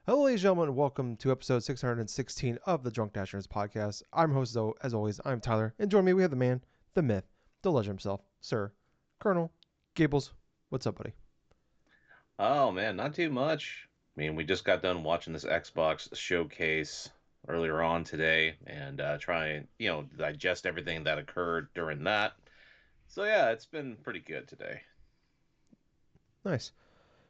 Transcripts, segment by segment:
Hello, ladies and gentlemen, and welcome to episode 616 of the DrunkNerds podcast. I'm host, as always, I'm Tyler, and join me, we have the man, the myth, the legend himself, Sir Colonel Gables. What's up, buddy? Oh man, not too much. I mean, we just got done watching this Xbox showcase earlier on today and try and, digest everything that occurred during that. So yeah, it's been pretty good today. Nice,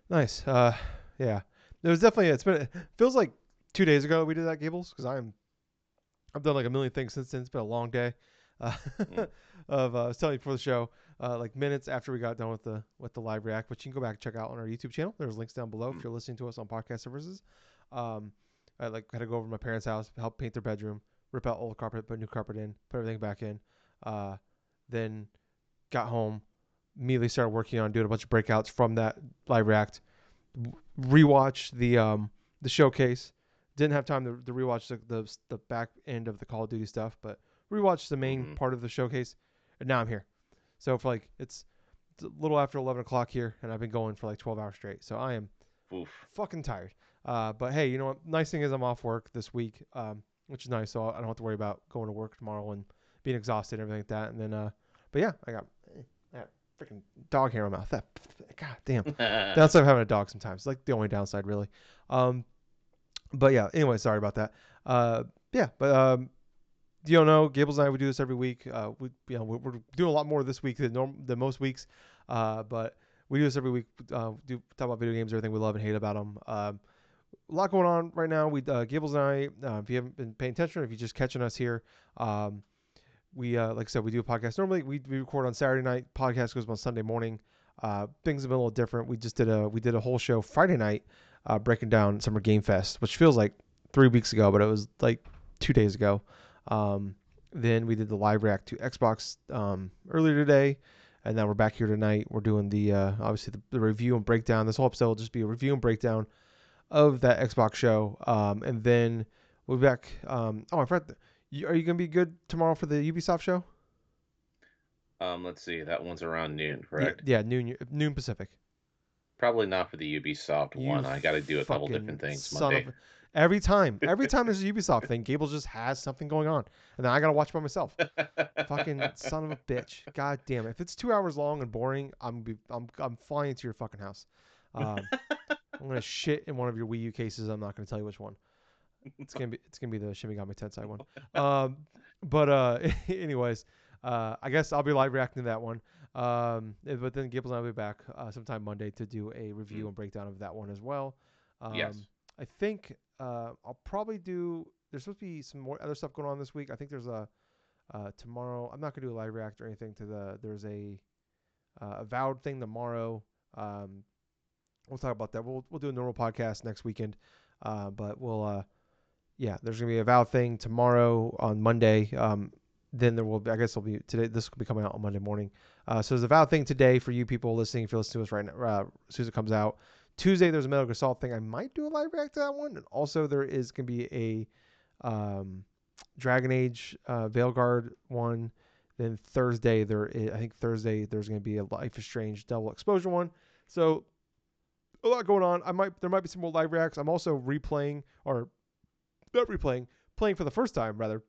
nice. Yeah, there was definitely. It's been. It feels like 2 days ago we did that, Gables, because I've done like a million things since then. It's been a long day. Uh, Mm, I was telling you before the show, like minutes after we got done with the live react, which you can go back and check out on our YouTube channel. There's links down below if mm, you're listening to us on podcast services. Um, I had to go over to my parents' house, help paint their bedroom, rip out old carpet, put new carpet in, put everything back in. Uh, then got home, immediately started working on doing a bunch of breakouts from that live react. Rewatched the showcase. Didn't have time to rewatch the back end of the Call of Duty stuff, but rewatched the main mm-hmm. part of the showcase, and now I'm here. So for like it's a little after 11 o'clock here, and I've been going for like 12 hours straight. So I am Oof. fucking tired. But hey, you know what? Nice thing is I'm off work this week, which is nice. So I don't have to worry about going to work tomorrow and being exhausted and everything like that. And then, but yeah, I got that freaking dog hair in my mouth. That god damn. Downside of having a dog sometimes. It's like the only downside really. Um, but yeah. Anyway, sorry about that. Yeah, but you don't know, Gables and I, we do this every week. We're doing a lot more this week than most weeks, but we do this every week. Do talk about video games, everything we love and hate about them. A lot going on right now. We Gables and I, if you haven't been paying attention, or if you're just catching us here, um, we like I said, we do a podcast. Normally, we record on Saturday night. Podcast goes on Sunday morning. Things have been a little different. We did a whole show Friday night, breaking down Summer Game Fest, which feels like 3 weeks ago, but it was like 2 days ago. Um, then we did the live react to Xbox earlier today, and now we're back here tonight. We're doing the obviously the review and breakdown. This whole episode will just be a review and breakdown of that Xbox show, and then we'll be back. Oh, I forgot. Are you gonna be good tomorrow for the Ubisoft show? Let's see. That one's around noon, Yeah, correct? yeah, noon Pacific. Probably not for the Ubisoft You one. I got to do a couple fucking different things son Monday. of. Every time there's a Ubisoft thing, Gables just has something going on, and then I gotta watch by myself. Fucking son of a bitch. God damn it. If it's 2 hours long and boring, I'm flying to your fucking house. Um, I'm gonna shit in one of your Wii U cases. I'm not gonna tell you which one. It's gonna be the Shimigami Tensei one. Um, but anyways, I guess I'll be live reacting to that one. But then Gables and I will be back sometime Monday to do a review Mm, and breakdown of that one as well. Um, yes. I think I'll probably do. There's supposed to be some more other stuff going on this week. I think there's a tomorrow. I'm not gonna do a live react or anything to the. There's a avowed thing tomorrow. Um, we'll talk about that. We'll do a normal podcast next weekend. But we'll yeah, there's gonna be a vow thing tomorrow on Monday. Then there will be, I guess it'll be today. This will be coming out on Monday morning. So there's a vow thing today for you people listening. If you're listening to us right now, as soon as it comes out. Tuesday there's a Metal Gear Solid thing. I might do a live react to that one. And also there is gonna be a Dragon Age Veilguard one. Then Thursday I think Thursday there's gonna be a Life is Strange Double Exposure one. So a lot going on. There might be some more live reacts. I'm also replaying or not replaying, playing for the first time rather,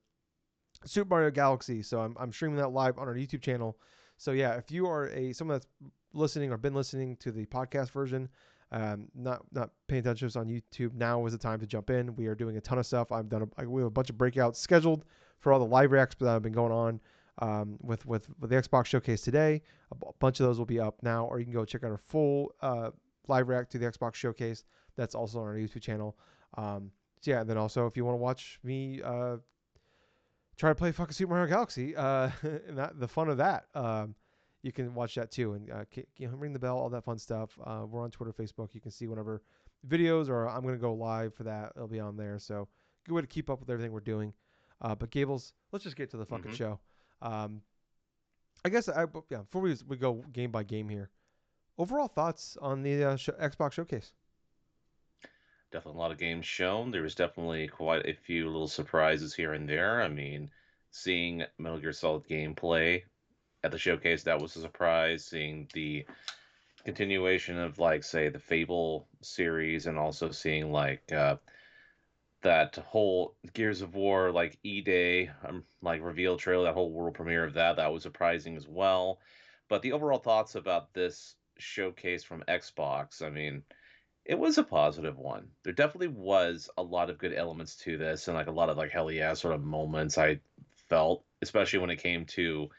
Super Mario Galaxy. So I'm streaming that live on our YouTube channel. So yeah, if you are someone that's listening or been listening to the podcast version, not paying attention to us on YouTube, now is the time to jump in. We are doing a ton of stuff. We have a bunch of breakouts scheduled for all the live reacts that have been going on. With the Xbox showcase today, a bunch of those will be up now, or you can go check out our full live react to the Xbox showcase. That's also on our YouTube channel. So yeah, and then also if you want to watch me try to play fucking Super Mario Galaxy, and the fun of that, you can watch that too, and ring the bell, all that fun stuff. We're on Twitter, Facebook. You can see whenever videos, or I'm gonna go live for that. It'll be on there. So good way to keep up with everything we're doing. But Gables, let's just get to the fucking Mm-hmm. show. Um, I guess yeah. Before we go game by game here, overall thoughts on the Xbox showcase? Definitely a lot of games shown. There was definitely quite a few little surprises here and there. I mean, seeing Metal Gear Solid gameplay at the showcase, that was a surprise. Seeing the continuation of like say the Fable series, and also seeing like that whole Gears of War like E-Day like reveal trailer, that whole world premiere of that was surprising as well. But the overall thoughts about this showcase from Xbox, I mean, it was a positive one. There definitely was a lot of good elements to this, and like a lot of like hell yeah sort of moments I felt, especially when it came to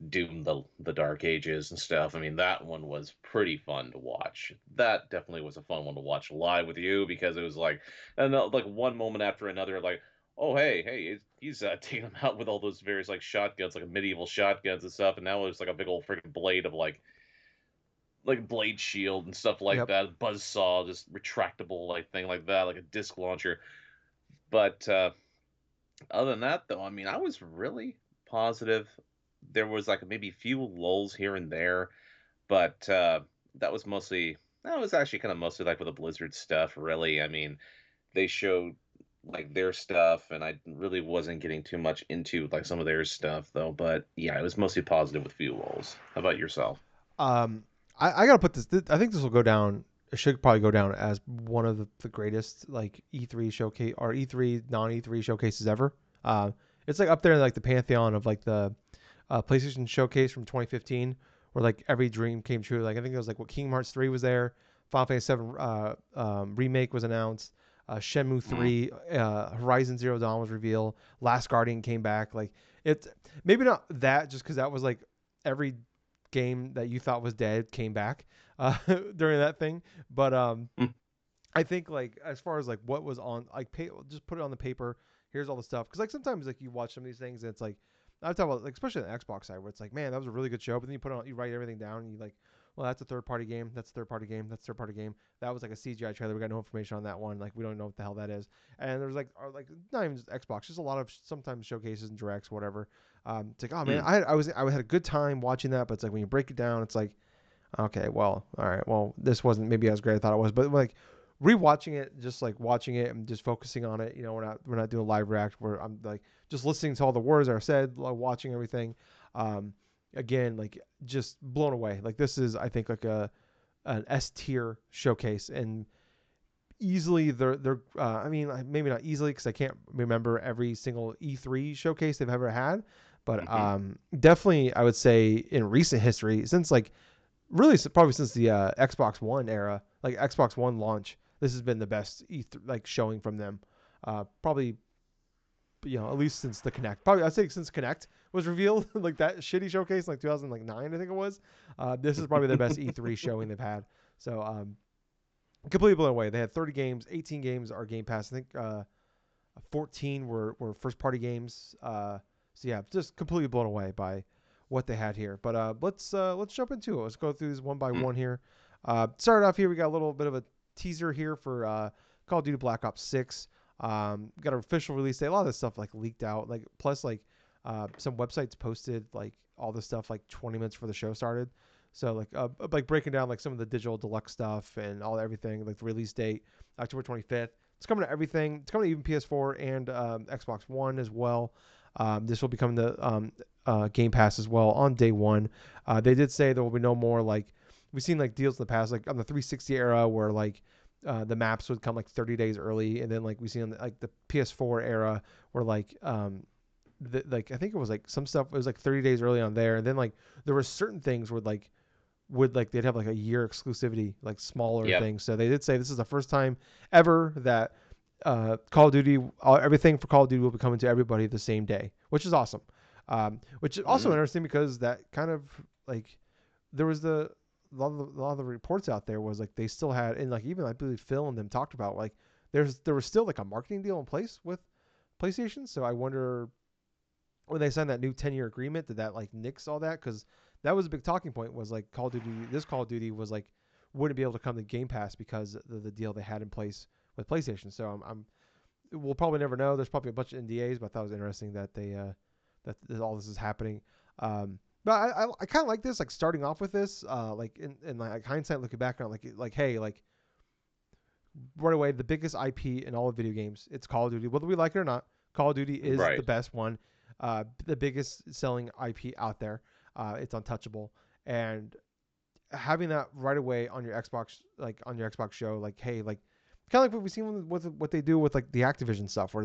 Doom the Dark Ages and stuff. I mean, that one was pretty fun to watch. That definitely was a fun one to watch live with you, because it was like, and like one moment after another, like, oh hey, he's taking them out with all those various like shotguns, like medieval shotguns and stuff, and now it's like a big old freaking blade of like blade shield and stuff like Yep. that, buzz saw, just retractable like thing like that, like a disc launcher. But other than that, though, I mean, I was really positive. There was like maybe a few lulls here and there, but that was mostly that was actually kind of mostly like with the Blizzard stuff. Really, I mean, they showed like their stuff, and I really wasn't getting too much into like some of their stuff though. But yeah, it was mostly positive with few lulls. How about yourself? Um, I gotta put this. I think this will go down. It should probably go down as one of the greatest like E3 showcase or E3 non E3 showcases ever. Uh, it's like up there in like the pantheon of like the PlayStation showcase from 2015, where like every dream came true. Like I think it was like what Kingdom Hearts 3 was there, Final Fantasy 7 remake was announced, Shenmue Mm, 3, Horizon Zero Dawn was revealed, Last Guardian came back. Like it's maybe not that just because that was like every game that you thought was dead came back during that thing, but mm, I think like as far as like what was on like just put it on the paper. Here's all the stuff because like sometimes like you watch some of these things and it's like I'm talking about like especially on the Xbox side where it's like man that was a really good show, but then you put it on you write everything down and you like well that's a third party game, that's a third party game, that's a third party game. That was like a CGI trailer. We got no information on that one. Like we don't know what the hell that is. And there's like not even just Xbox, just a lot of sometimes showcases and directs whatever. It's like oh man mm. I had a good time watching that, but it's like when you break it down, it's like okay, well, all right, well, this wasn't maybe as great as I thought it was, but like rewatching it, just like watching it and just focusing on it. You know, we're not doing a live react where I'm like just listening to all the words that are said, like, watching everything. Um, again, like just blown away. Like this is, I think, like an S tier showcase, and easily they're. I mean, maybe not easily because I can't remember every single E3 showcase they've ever had, but Hmm. definitely I would say in recent history since like really probably since the Xbox One era, like Xbox One launch, this has been the best like showing from them. Probably at least since the Connect. Probably I'd say since Connect was revealed, like that shitty showcase, like 2009, I think it was. This is probably the best E3 showing they've had. So completely blown away. They had 30 games, 18 games are Game Pass. I think 14 were first party games. So yeah, just completely blown away by what they had here. But let's jump into it. Let's go through these one by one here. Started off here, we got a little bit of a teaser here for Call of Duty Black Ops 6. Got an official release date. A lot of this stuff like leaked out. Like plus like some websites posted like all this stuff like 20 minutes before the show started. So like breaking down like some of the digital deluxe stuff and all everything like the release date October 25th. It's coming to everything. It's coming to even PS4 and Xbox One as well. This will be coming to Game Pass as well on day one. They did say there will be no more like we've seen like deals in the past, like on the 360 era where like the maps would come like 30 days early, and then like we see on like the PS4 era where like I think it was like some stuff it was like 30 days early on there, and then like there were certain things where like would like they'd have like a year exclusivity, like smaller Yep. things. So they did say this is the first time ever that Call of Duty, everything for Call of Duty will be coming to everybody the same day, which is awesome. Which is also Mm. interesting because that kind of like there was a lot of the reports out there was like they still had and like even I believe Phil and them talked about like there was still like a marketing deal in place with PlayStation. So I wonder when they signed that new 10-year agreement, did that like nix all that? Because that was a big talking point. Was like Call of Duty. This Call of Duty was like wouldn't be able to come to Game Pass because of the deal they had in place with PlayStation. So we'll probably never know. There's probably a bunch of NDAs, but I thought it was interesting that that all this is happening. But I kind of like this, like starting off with this, like in like hindsight, looking back on like hey, like right away the biggest IP in all of video games, it's Call of Duty. Whether we like it or not, Call of Duty is the Right. best one, the biggest selling IP out there. It's untouchable, and having that right away on your Xbox, like on your Xbox show, like hey, like kind of like what we've seen with what they do with like the Activision stuff, or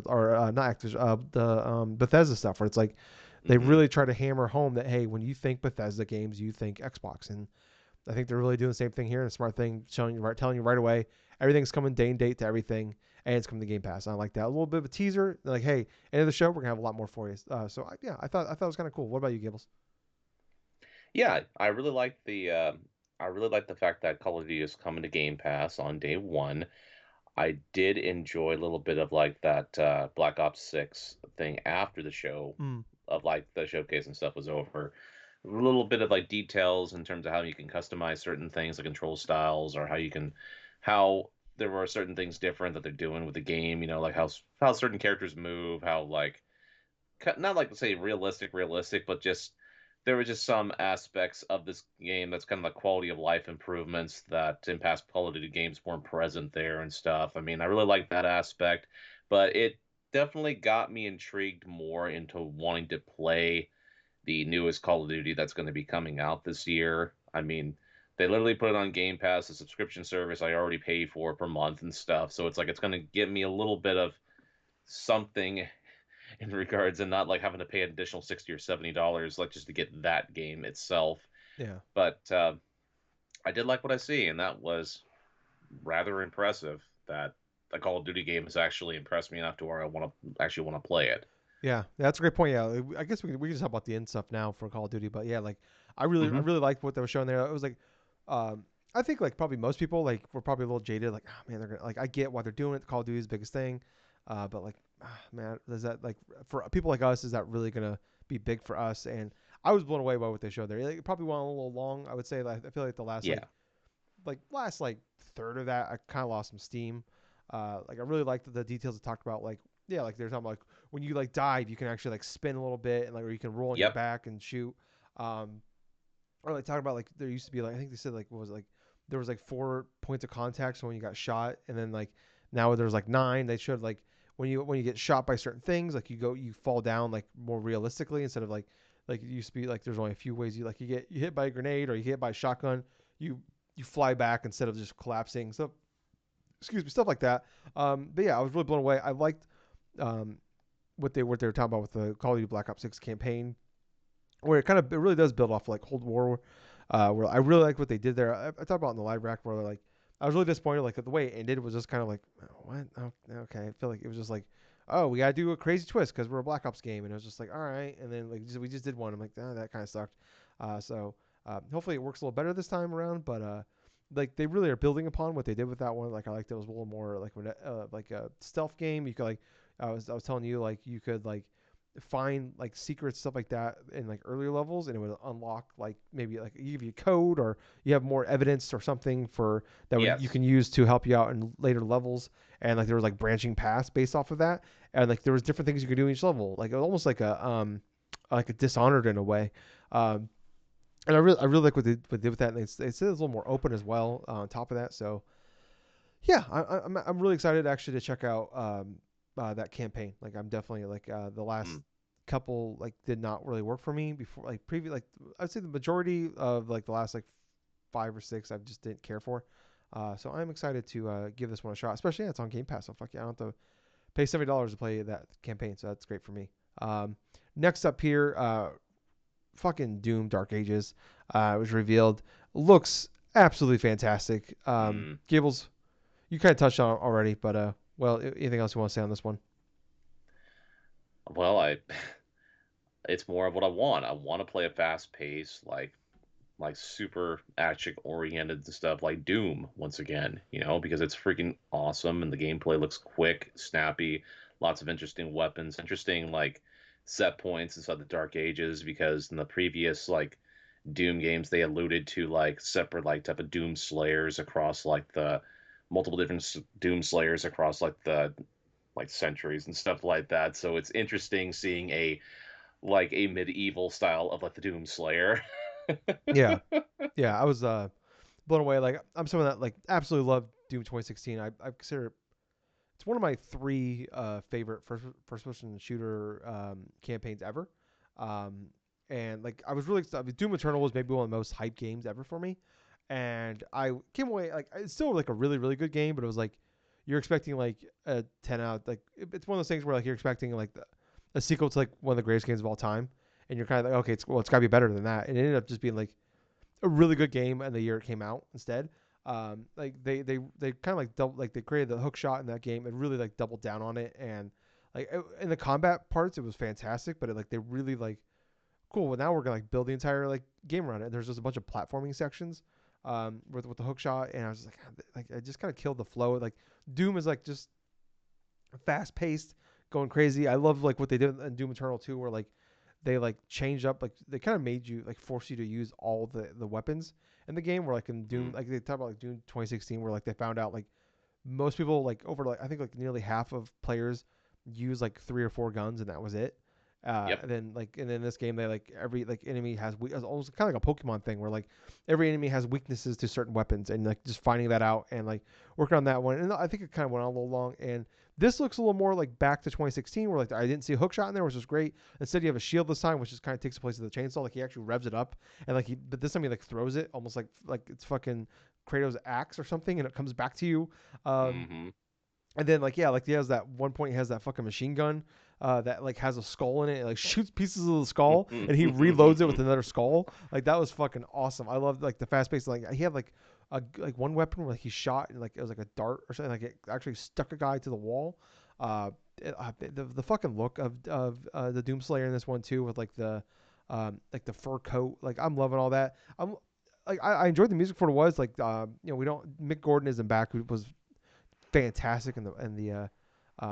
not Activision, the Bethesda stuff, where it's like they Mm-hmm. really try to hammer home that hey, when you think Bethesda games, you think Xbox, and I think they're really doing the same thing here. And a smart thing, showing you right, telling you right away, everything's coming day and date to everything, and it's coming to Game Pass. And I like that. A little bit of a teaser, like hey, end of the show, we're gonna have a lot more for you. So yeah, I thought it was kind of cool. What about you, Gables? Yeah, I really like the fact that Call of Duty is coming to Game Pass on day one. I did enjoy a little bit of like that Black Ops 6 thing after the show, Mm, of like the showcase and stuff was over. A little bit of like details in terms of how you can customize certain things, like control styles, or how there were certain things different that they're doing with the game. You know, like how certain characters move, how like not like to say realistic, but just there were just some aspects of this game that's kind of like quality of life improvements that in past Call of Duty games weren't present there and stuff. I mean, I really like that aspect, but it definitely got me intrigued more into wanting to play the newest Call of Duty that's going to be coming out this year. I mean, they literally put it on Game Pass, a subscription service I already pay for per month and stuff. So it's like it's going to give me a little bit of something in regards, and not like having to pay an additional $60 or $70 like just to get that game itself. yeah. But I did like what I see, and that was rather impressive. That a Call of Duty game has actually impressed me enough to where I want to actually want to play it. Yeah, that's a great point. Yeah, I guess we can just talk about the end stuff now for Call of Duty. But yeah, like I Hmm. really liked what they were showing there. It was like, I think like probably most people like were probably a little jaded. Like, oh man, they're gonna like I get why they're doing it. Call of Duty is the biggest thing, but like, man, is that like for people like us, is that really gonna be big for us? And I was blown away by what they showed there. It probably went a little long. I would say. Like, I feel like the last Yeah. last third of that, I kind of lost some steam. Like I really liked the details it talked about. Like yeah, like they're talking about like when you like dive, you can actually like spin a little bit and like or you can roll on your Yep. back and shoot. Um, or like talking about like there used to be like I think they said like what was it, like there was like 4 points of contact so when you got shot and then like now there's like nine. They showed like when you get shot by certain things like you fall down like more realistically instead of like it used to be like there's only a few ways you hit by a grenade or you get hit by a shotgun you you fly back instead of just collapsing. So excuse me, stuff like that. But yeah, I was really blown away. I liked um, what they were talking about with the Call of Duty Black Ops 6 campaign, where it really does build off like Cold War. Where I really like what they did there. I talked about in the live rack where like I was really disappointed. Like the way it ended was just kind of like what? Oh, okay, I feel like it was just like oh we gotta do a crazy twist because we're a Black Ops game, and it was just like all right, and then like we just did one. I'm like that kind of sucked. Hopefully it works a little better this time around, but like they really are building upon what they did with that one. Like I liked it was a little more like a stealth game. You could like I was telling you like you could like find like secrets stuff like that in like earlier levels and it would unlock like maybe like give you code or you have more evidence or something for that you Yes. can use to help you out in later levels and like there was like branching paths based off of that and like there was different things you could do in each level like almost like a Dishonored in a way um and I really like what they did with that and it's a little more open as well on top of that so yeah, I'm really excited actually to check out that campaign. Like I'm definitely like the last Mm. couple like did not really work for me before like previous like I'd say the majority of like the last like 5 or 6 I just didn't care for. So I'm excited to give this one a shot. Especially yeah, it's on Game Pass, so fuck yeah, I don't have to pay $70 to play that campaign. So that's great for me. Um, Next up here, fucking Doom Dark Ages was revealed. Looks absolutely fantastic. Mm. Gables, you kind of touched on it already, but well, anything else you want to say on this one? Well, I it's more of what I want. I want to play a fast pace, like super action oriented stuff like Doom once again, because it's freaking awesome and the gameplay looks quick, snappy, lots of interesting weapons, interesting like set points inside the Dark Ages because in the previous like Doom games they alluded to like separate like type of Doom Slayers across like the multiple different Doom Slayers across like centuries and stuff like that. So it's interesting seeing a medieval style of like the Doom Slayer. Yeah, yeah, I was blown away. Like I'm someone that like absolutely loved Doom 2016. I consider it's one of my three favorite first person shooter campaigns ever. Um, and like I was really excited. Doom Eternal was maybe one of the most hyped games ever for me. and I came away like it's still like a really really good game, but it was like you're expecting like a 10 out. Like it's one of those things where like you're expecting like a sequel to like one of the greatest games of all time, and you're kind of like okay, it's got to be better than that, and it ended up just being like a really good game and the year it came out instead. Like they kind of like double like they created the hook shot in that game and really like doubled down on it and like in the combat parts it was fantastic, but they really like cool. Well, now we're gonna like build the entire like game around it. There's just a bunch of platforming sections with the hook shot, and I was just like I just kind of killed the flow. Like Doom is like just fast paced, going crazy. I love like what they did in Doom Eternal 2, where like they like changed up like they kind of made you like force you to use all the weapons in the game. Where like in Doom, Mm. like they talk about like Doom 2016, where like they found out like most people like over like I think like nearly half of players use like 3 or 4 guns and that was it. Yep. And then in this game they like every like enemy has it's almost kind of like a Pokemon thing where like every enemy has weaknesses to certain weapons and like just finding that out and like working on that one. And I think it kind of went on a little long. And this looks a little more like back to 2016 where like I didn't see a hook shot in there, which was great. Instead you have a shield this time, which just kind of takes the place of the chainsaw. Like he actually revs it up and like but this time he like throws it almost like it's fucking Kratos' axe or something, and it comes back to you. Um, Mm-hmm. and then like yeah, like he has that one point he has that fucking machine gun that like has a skull in it. It like shoots pieces of the skull, and he reloads it with another skull. Like that was fucking awesome. I loved like the fast pace. Like he had like a like one weapon where like he shot and like it was like a dart or something. Like it actually stuck a guy to the wall. The fucking look of the Doomslayer in this one too with like the fur coat. Like I'm loving all that. I'm like I enjoyed the music for what it was. Like we don't Mick Gordon isn't back, who was fantastic in the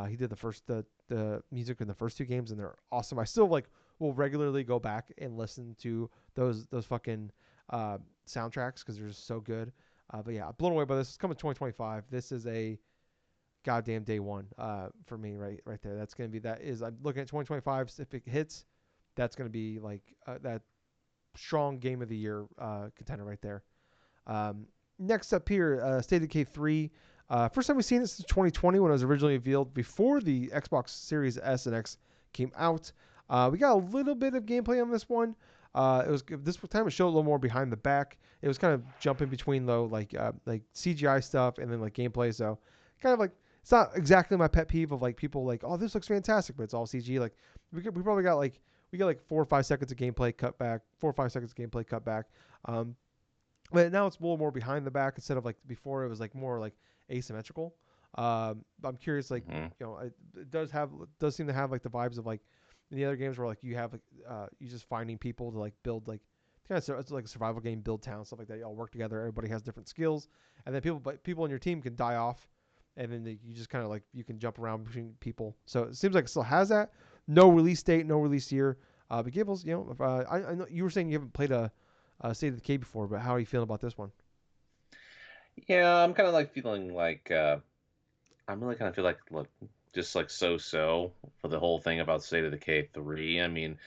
he did the music in the first 2 games and they're awesome. I still like will regularly go back and listen to those fucking soundtracks because they're just so good. But yeah, blown away by this. It's coming 2025. This is a goddamn day one for me right there. That's gonna be that is I'm looking at 2025. If it hits, that's gonna be like that strong game of the year contender right there. Next up here, State of Decay 3. First time we've seen it since 2020 when it was originally revealed before the Xbox Series S and X came out. We got a little bit of gameplay on this one. It was this time it showed a little more behind the back. It was kind of jumping between though like CGI stuff and then like gameplay. So kind of like it's not exactly my pet peeve of like people like oh this looks fantastic but it's all CG. Like we probably got like we got like 4 or 5 seconds of gameplay cut back, 4 or 5 seconds of gameplay cut back. Um, but now it's a little more behind the back instead of like before it was like more like asymmetrical. I'm curious, like Mm-hmm. it does seem to have like the vibes of like in the other games where like you have like you just finding people to like build like kind of it's like a survival game, build town stuff like that. You all work together. Everybody has different skills, and then people in your team can die off, and then you just kind of like you can jump around between people. So it seems like it still has that. No release date, no release year. But Gables, I know you were saying you haven't played a State of Decay before, but how are you feeling about this one? Yeah, I'm kind of like feeling like I'm really kind of feel like look just like so for the whole thing about State of Decay 3. I mean,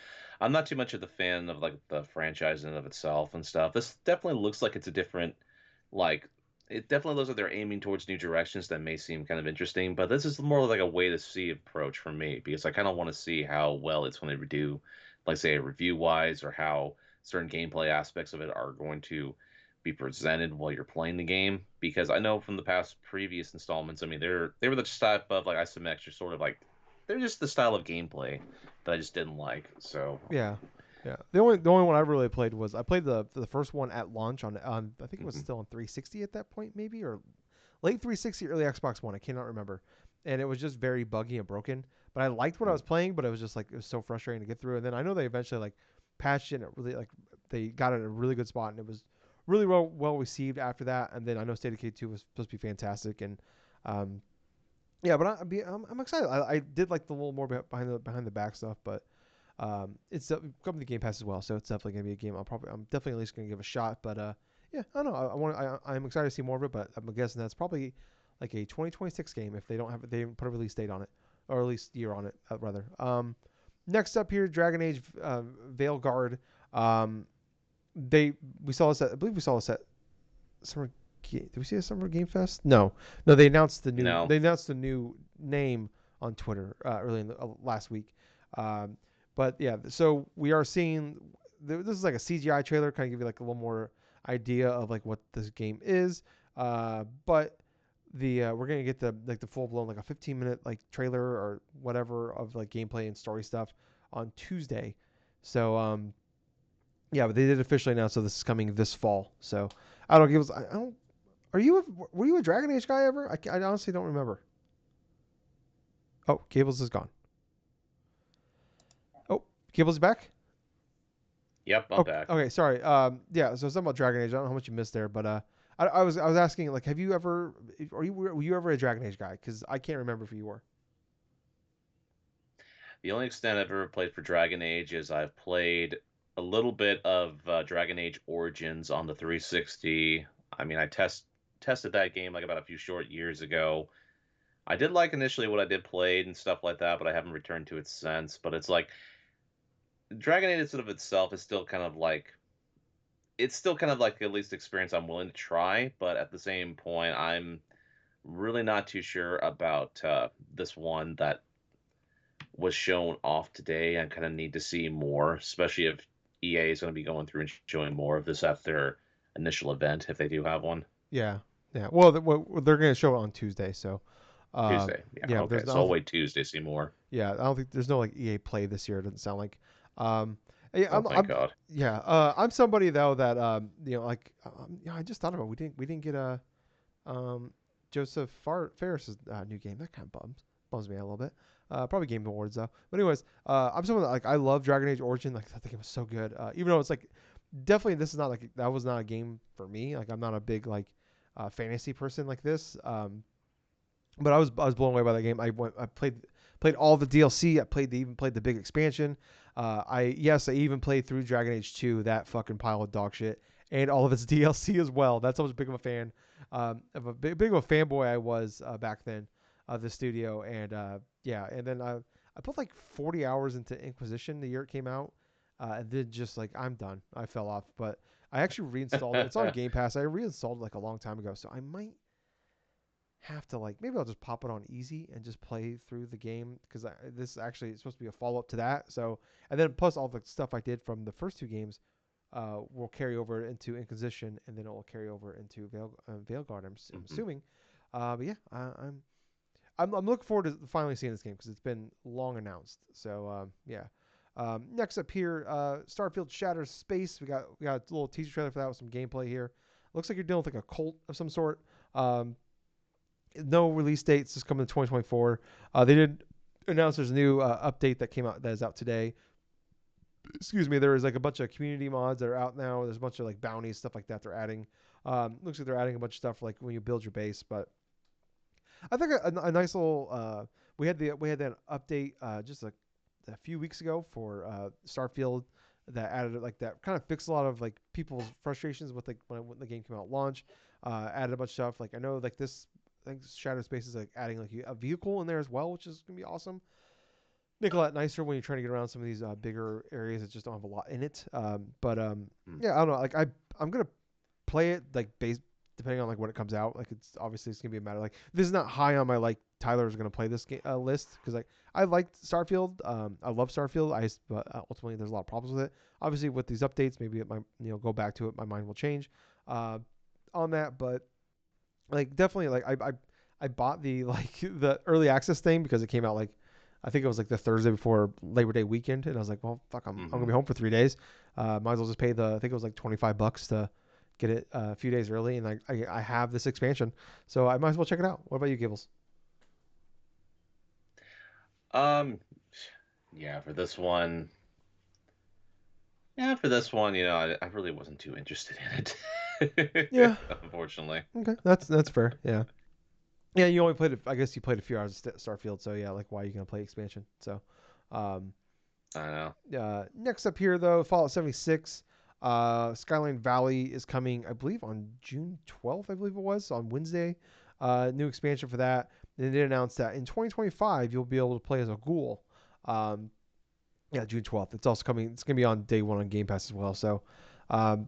I'm not too much of the fan of like the franchise in and of itself and stuff. This definitely looks like it's a different like it definitely looks like they're aiming towards new directions that may seem kind of interesting, but this is more like a way to see approach for me because I kind of want to see how well it's going to do, like say review wise, or how certain gameplay aspects of it are going to be presented while you're playing the game. Because I know from the past previous installments, I mean they were the type of like isometric sort of like they're just the style of gameplay that I just didn't like. So Yeah, yeah. The only one I really played was I played the first one at launch on I think it was mhm. still on 360 at that point maybe or late 360 early Xbox One. I cannot remember, and it was just very buggy and broken. But I liked what I was playing, but it was just like it was so frustrating to get through. And then I know they eventually like patched it and it really like they got it in a really good spot and it was really well received after that. And then I know State of K2 was supposed to be fantastic and um yeah, but I'm excited. I did like the little more behind the back stuff, but it's coming to Game Pass as well, so it's definitely gonna be a game. I'm definitely at least gonna give a shot. But yeah, I don't know. I'm excited to see more of it, but I'm guessing that's probably like a 2026 game if they didn't put a release date on it or at least year on it rather. Next up here, Dragon Age Veilguard. Um, they we saw this at I believe we saw this at summer. Did we see a summer game fest? No. No. They announced the new name on Twitter early in last week. Um, but yeah, so we are seeing this is like a CGI trailer, kind of give you like a little more idea of like what this game is. But the we're gonna get the full blown like a 15-minute like trailer or whatever of like gameplay and story stuff on Tuesday. So yeah, but they did officially announce so this is coming this fall. So I don't give. I don't. Are you? Were you a Dragon Age guy ever? I honestly don't remember. Oh, Gables is gone. Oh, Gables is back. Yep, I'm Oh, back. okay. Sorry. Yeah. So something about Dragon Age. I don't know how much you missed there, but I was asking like, have you ever? Were you ever a Dragon Age guy? Because I can't remember if you were. The only extent I've ever played for Dragon Age is I've played a little bit of Dragon Age Origins on the 360. I mean, I tested that game like about a few short years ago. I did like initially what I did played and stuff like that, but I haven't returned to it since. But it's like Dragon Age sort of itself is still kind of like it's still kind of like at least experience I'm willing to try, but at the same point, I'm really not too sure about this one that was shown off today. I kind of need to see more, especially if EA is going to be going through and showing more of this at their initial event, if they do have one. Yeah. Yeah. Well, they're going to show it on Tuesday. So, Tuesday. Yeah, yeah. But okay. there's I So don't I'll think, wait Tuesday to see more. yeah. I don't think there's no like EA Play this year. It doesn't sound like. Yeah. Oh, thank God. Yeah. I'm somebody though that like yeah. I just thought about it. We didn't get a Um, Joseph Ferris's new game that kind of bums me out a little bit. Probably Game Awards though. But anyways, I'm someone that like I love Dragon Age Origin. Like I think it was so good. Even though it's like definitely this is not like that was not a game for me. Like I'm not a big like fantasy person like this. But I was blown away by that game. I played all the DLC. Even played the big expansion. I even played through Dragon Age 2, that fucking pile of dog shit, and all of its DLC as well. That's how much big of a fan of a big of a fanboy I was back then of the studio. And yeah, and then I put like 40 hours into Inquisition the year it came out, and then just like I'm done. I fell off, but I actually reinstalled it. It's on Game Pass. I reinstalled it like a long time ago, so I might have to like maybe I'll just pop it on easy and just play through the game because this actually is supposed to be a follow up to that. So and then plus all the stuff I did from the first two games will carry over into Inquisition and then it will carry over into Veilguard. I'm Hmm. assuming. But yeah, I'm looking forward to finally seeing this game because it's been long announced. So yeah. Next up here, Starfield Shatters Space. We got a little teaser trailer for that with some gameplay here. Looks like you're dealing with like a cult of some sort. No release dates. This coming in 2024. They did announce there's a new update that came out that is out today. Excuse me. There is like a bunch of community mods that are out now. There's a bunch of like bounties stuff like that they're adding. Looks like they're adding a bunch of stuff like when you build your base. But I think a nice little. We had that update just a few weeks ago for Starfield that added like that kind of fixed a lot of like people's frustrations with like when the game came out launch. Added a bunch of stuff like I know like this I think Shadow Space is like adding like a vehicle in there as well, which is gonna be awesome. Make it a lot nicer when you're trying to get around some of these bigger areas that just don't have a lot in it. But yeah, I don't know. Like I'm gonna play it like based depending on like when it comes out. Like it's obviously it's gonna be a matter like this is not high on my like Tyler's gonna play this list because like I liked Starfield. I love Starfield. But ultimately there's a lot of problems with it. Obviously with these updates, maybe it might go back to it. My mind will change uh, on that, but like definitely like I bought the like the early access thing because it came out like I think it was like the Thursday before Labor Day weekend, and I was like, well, fuck, I'm gonna Hmm. be home for 3 days. Might as well just pay the I think it was like $25 to get it a few days early, and I have this expansion, so I might as well check it out. What about you, Gables? Um, yeah, for this one, I really wasn't too interested in Yeah, it, unfortunately. okay, that's fair. Yeah, yeah. You only played I guess you played a few hours of Starfield, so yeah, like why are you gonna play expansion? So, um, I know. next up here, though, Fallout 76. Skyline Valley is coming, I believe, on June 12th, I believe it was, on Wednesday. New expansion for that. And they announced that in 2025, you'll be able to play as a ghoul. Um, yeah, June 12th. It's also coming, it's going to be on day one on Game Pass as well. So um,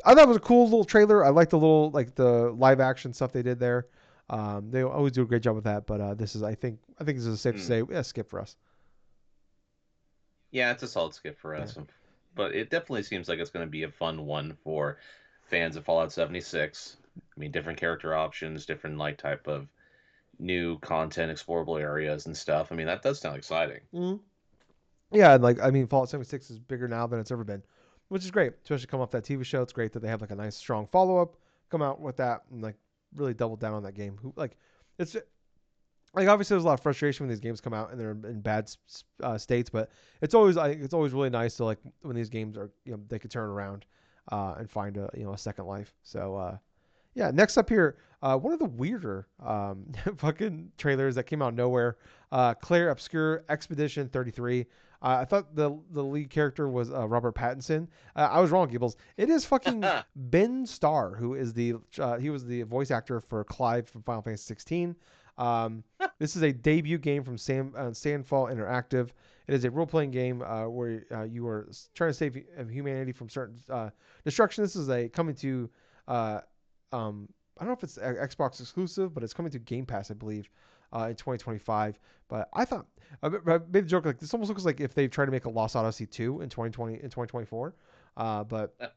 I thought it was a cool little trailer. I like the little, like the live action stuff they did there. They always do a great job with that, but this is, I think this is safe to Mm. say, a skip for us. Yeah, it's a solid skip for Yeah. us, but it definitely seems like it's going to be a fun one for. fans of Fallout 76. I mean, different character options, different like type of new content, explorable areas and stuff. I mean, that does sound exciting. Mm. Yeah, and like I mean, Fallout 76 is bigger now than it's ever been, which is great. Especially come off that TV show, it's great that they have like a nice strong follow up, come out with that, and like really double down on that game. Who like it's like obviously there's a lot of frustration when these games come out and they're in bad states, but I think it's always really nice to like when these games are they could turn around and find a second life. So yeah, next up here, one of the weirder fucking trailers that came out of nowhere. Claire Obscure Expedition 33. I thought the lead character was Robert Pattinson. I was wrong, Gables. It is fucking Ben Starr, who is he was the voice actor for Clive from Final Fantasy 16. Um, this is a debut game from Sandfall Interactive. It is a role-playing game where you are trying to save humanity from certain destruction. This is a coming to uh, I don't know if it's Xbox exclusive, but it's coming to Game Pass, I believe, in 2025. But I thought I made the joke like this almost looks like if they try to make a Lost Odyssey 2 in 2024. But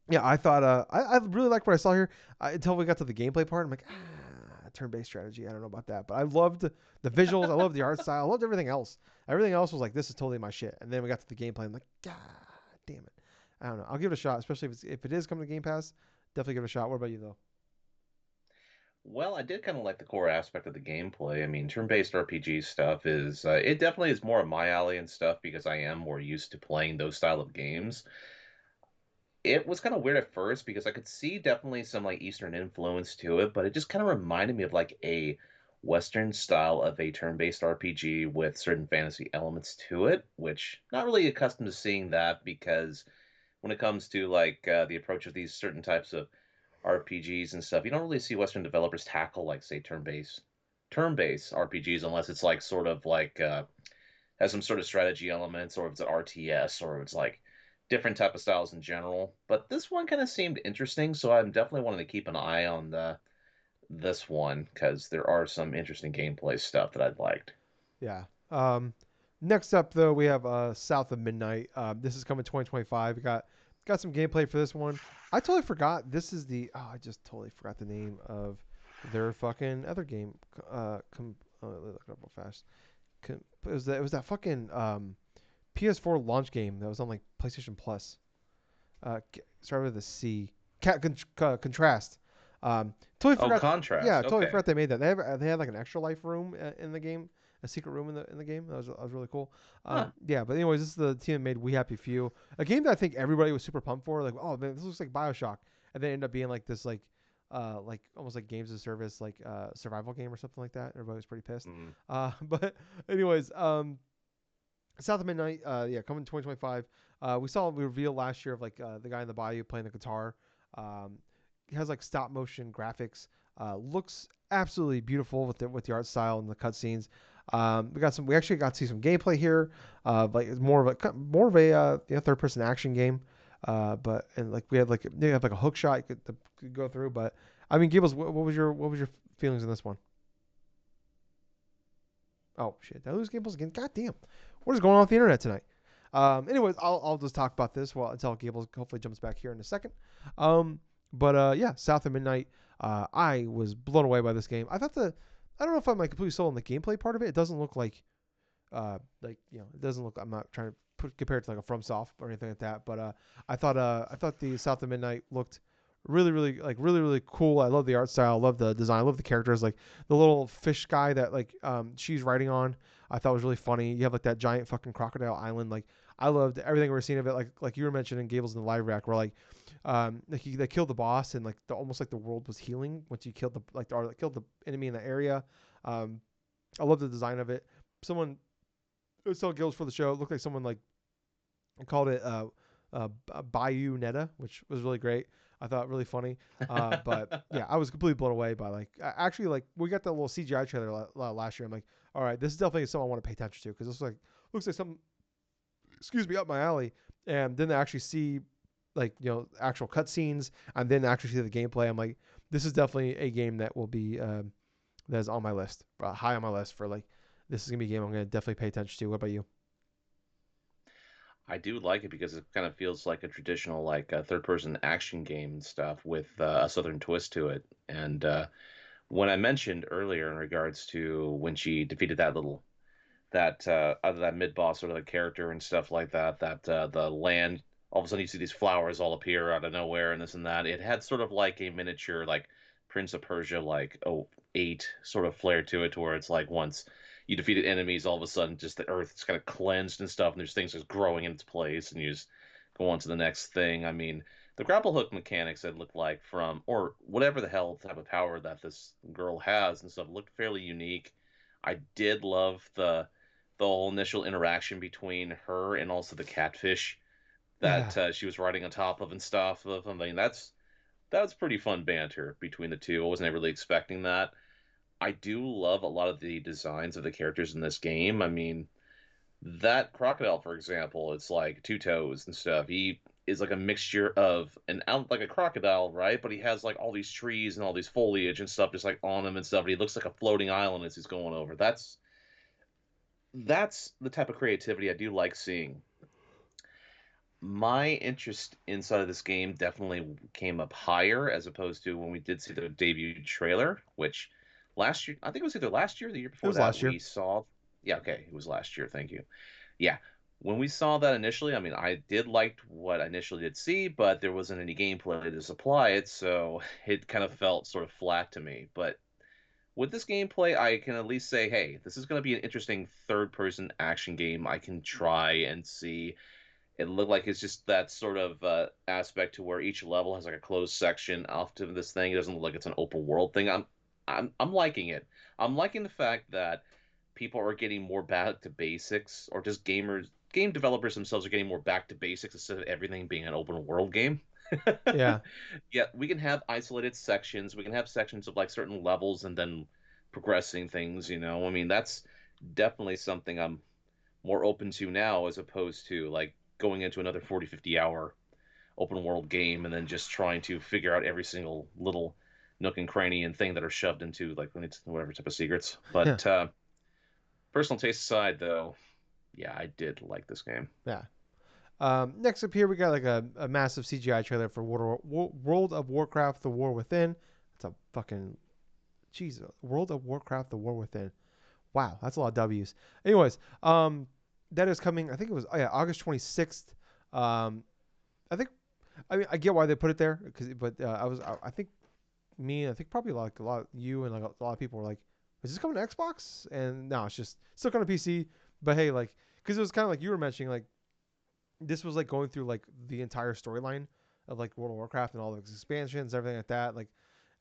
yeah, I thought I really like what I saw here until we got to the gameplay part. I'm like, turn-based strategy. I don't know about that, but I loved the visuals. I loved the art style. I loved everything else. Everything else was like, this is totally my shit. And then we got to the gameplay. I'm like, God damn it. I don't know. I'll give it a shot, especially if it is coming to Game Pass. Definitely give it a shot. What about you though? Well, I did kind of like the core aspect of the gameplay. I mean, turn-based RPG stuff is it definitely is more of my alley and stuff because I am more used to playing those style of games. It was kind of weird at first because I could see definitely some like Eastern influence to it, but it just kind of reminded me of like a Western style of a turn-based RPG with certain fantasy elements to it, which not really accustomed to seeing that because when it comes to like the approach of these certain types of RPGs and stuff, you don't really see Western developers tackle like say turn-based RPGs unless it's like sort of like has some sort of strategy elements, or if it's an RTS, or if it's like different type of styles in general. But this one kind of seemed interesting, so I'm definitely wanting to keep an eye on this one because there are some interesting gameplay stuff that I'd liked. Yeah. Next up though, we have South of Midnight. This is coming 2025. We got some gameplay for this one. I totally forgot. This is the I just totally forgot the name of their fucking other game. Let me look it up real fast. It was that fucking PS4 launch game that was on like PlayStation Plus. Started with a C. Contrast. Totally Oh, forgot. Yeah, Contrast. totally Okay. forgot they made that. They had like an extra life room in the game, a secret room in the game. That was really cool. Huh. Yeah, but anyways, this is the team that made We Happy Few, a game that I think everybody was super pumped for. Like, oh man, this looks like Bioshock, and then ended up being like this like almost like games as a service like survival game or something like that. Everybody was pretty pissed. Mm. But anyways, South of Midnight, yeah, coming in 2025. We saw a reveal last year of like the guy in the bayou playing the guitar. Um, he has like stop motion graphics. Looks absolutely beautiful with the art style and the cutscenes. We actually got to see some gameplay here. Like it's more of a third person action game. But and like we had like they have like a hook shot you could go through. But I mean, Gables, what was your feelings in this one? Oh shit! Did I lose Gables again? God damn! What is going on with the internet tonight? Anyways, I'll just talk about this while until Gables hopefully jumps back here in a second. Um, but yeah, South of Midnight. I was blown away by this game. I don't know if I'm like completely sold on the gameplay part of it. It doesn't look like it doesn't look. I'm not trying to compare it to like a FromSoft or anything like that. But I thought the South of Midnight looked really cool. I love the art style. I love the design. I love the characters. Like the little fish guy that like she's riding on. I thought was really funny. You have like that giant fucking crocodile island. Like I loved everything we are seeing of it. Like you were mentioning Gables in the live rack, where they killed the boss and like almost like the world was healing once you killed killed the enemy in the area. Um, I love the design of it. Someone it was so Gills for the show. It looked like someone like called it Bayou Netta, which was really great. I thought really funny. But yeah, I was completely blown away by like actually like we got the little CGI trailer last year. I'm like, all right, this is definitely something I want to pay attention to because this looks like something excuse me up my alley. And then to actually see like actual cutscenes and then actually see the gameplay, I'm like, this is definitely a game that will be that is on my list, high on my list for like this is gonna be a game I'm gonna definitely pay attention to. What about you? I do like it because it kind of feels like a traditional like third person action game and stuff with a southern twist to it. And when I mentioned earlier in regards to when she defeated that mid boss sort of the character and stuff like that, the land, all of a sudden you see these flowers all appear out of nowhere and this and that. It had sort of like a miniature like Prince of Persia like 08 sort of flair to it, to where it's like once you defeated enemies, all of a sudden just the earth is kind of cleansed and stuff, and there's things just growing in its place, and you just go on to the next thing. I mean, the grapple hook mechanics that looked like from, or whatever the hell type of power that this girl has and stuff, looked fairly unique. I did love the whole initial interaction between her and also the catfish Yeah, that she was riding on top of and stuff. I mean, that's pretty fun banter between the two. I wasn't really expecting that. I do love a lot of the designs of the characters in this game. I mean, that crocodile, for example, it's like two toes and stuff. He is like a mixture of an out like a crocodile, right? But he has like all these trees and all these foliage and stuff just like on him and stuff. And he looks like a floating island as he's going over. That's the type of creativity I do like seeing. My interest inside of this game definitely came up higher as opposed to when we did see the debut trailer, which last year, I think it was either last year or the year it before was that, last we year. saw. Yeah, okay, it was last year. Thank you. Yeah, when we saw that initially, I mean, I did like what I initially did see, but there wasn't any gameplay to supply it, so it kind of felt sort of flat to me. But with this gameplay, I can at least say, hey, this is going to be an interesting third person action game I can try and see. It looked like it's just that sort of aspect to where each level has like a closed section off to this thing. It doesn't look like it's an open world thing. I'm liking it. I'm liking the fact that people are getting more back to basics, or just game developers themselves are getting more back to basics instead of everything being an open world game. Yeah, Yeah, we can have isolated sections. We can have sections of like certain levels and then progressing things, you know. I mean, that's definitely something I'm more open to now as opposed to like going into another 40, 50 hour open world game and then just trying to figure out every single little nook and cranny and thing that are shoved into like whatever type of secrets. yeah, But personal taste aside, though, yeah, I did like this game. yeah. Next up here, we got like a massive CGI trailer for World of Warcraft: The War Within. It's a fucking Jesus. World of Warcraft: The War Within. Wow, that's a lot of W's. Anyways, that is coming. I think it was, oh yeah, August 26th. Um, I think, I mean, I get why they put it there, but I think I think probably like a lot of you and like a lot of people were like, is this coming to Xbox? And no, it's just still coming to PC. But hey, like, because it was kind of like you were mentioning, like this was like going through like the entire storyline of like World of Warcraft and all the expansions, everything like that. Like,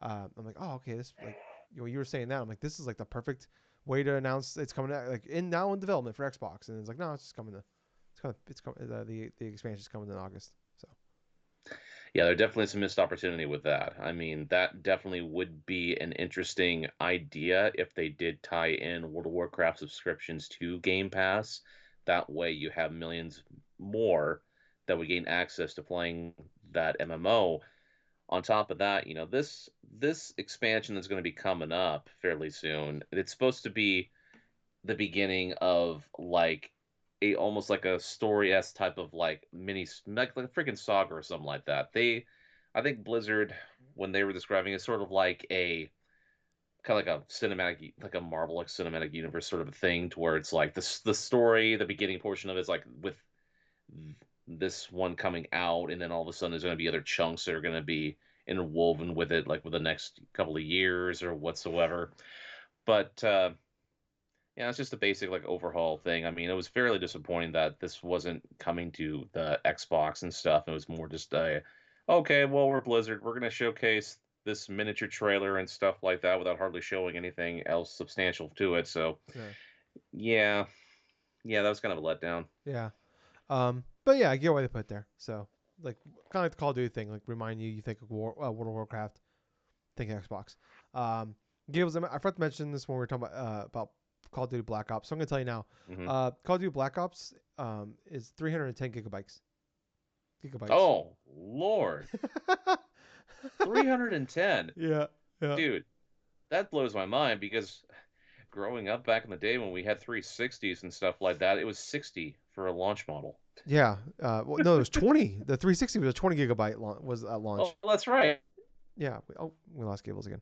I'm like, oh, okay, this like you were saying that. I'm like, this is like the perfect way to announce it's coming out, like in development for Xbox. And it's like, no, it's just coming to, it's coming, the expansion is coming in August. So Yeah, there definitely is some missed opportunity with that. I mean, that definitely would be an interesting idea if they did tie in World of Warcraft subscriptions to Game Pass. That way you have millions more that would gain access to playing that MMO. On top of that, this expansion that's going to be coming up fairly soon, it's supposed to be the beginning of like a almost like a story s type of like mini like a freaking saga or something like that. I think Blizzard, when they were describing it, sort of like a kind of like a cinematic, like a Marvel like cinematic universe sort of a thing, to where it's like the story, the beginning portion of it is like with this one coming out, and then all of a sudden there's going to be other chunks that are going to be interwoven with it, like with the next couple of years or whatsoever. But yeah, it's just a basic like overhaul thing. I mean, it was fairly disappointing that this wasn't coming to the Xbox and stuff. It was more just a, okay, well, we're Blizzard. We're gonna showcase this miniature trailer and stuff like that without hardly showing anything else substantial to it. So yeah, yeah, yeah, that was kind of a letdown. yeah. But yeah, I get why they put it there. So like kind of like the Call of Duty thing, like remind you think of World of Warcraft, think Xbox. Um, Gables, I forgot to mention this when we were talking about Call of Duty Black Ops. So I'm gonna tell you now. Hmm. Call of Duty Black Ops is 310 gigabytes. Gigabytes. Oh Lord, 310, Yeah, yeah, dude, that blows my mind because growing up back in the day when we had 360s and stuff like that, it was 60 for a launch model. Yeah. Well, no, it was 20. The 360 was a 20 gigabyte was at Oh, launch. that's right. Yeah. We lost Gables again.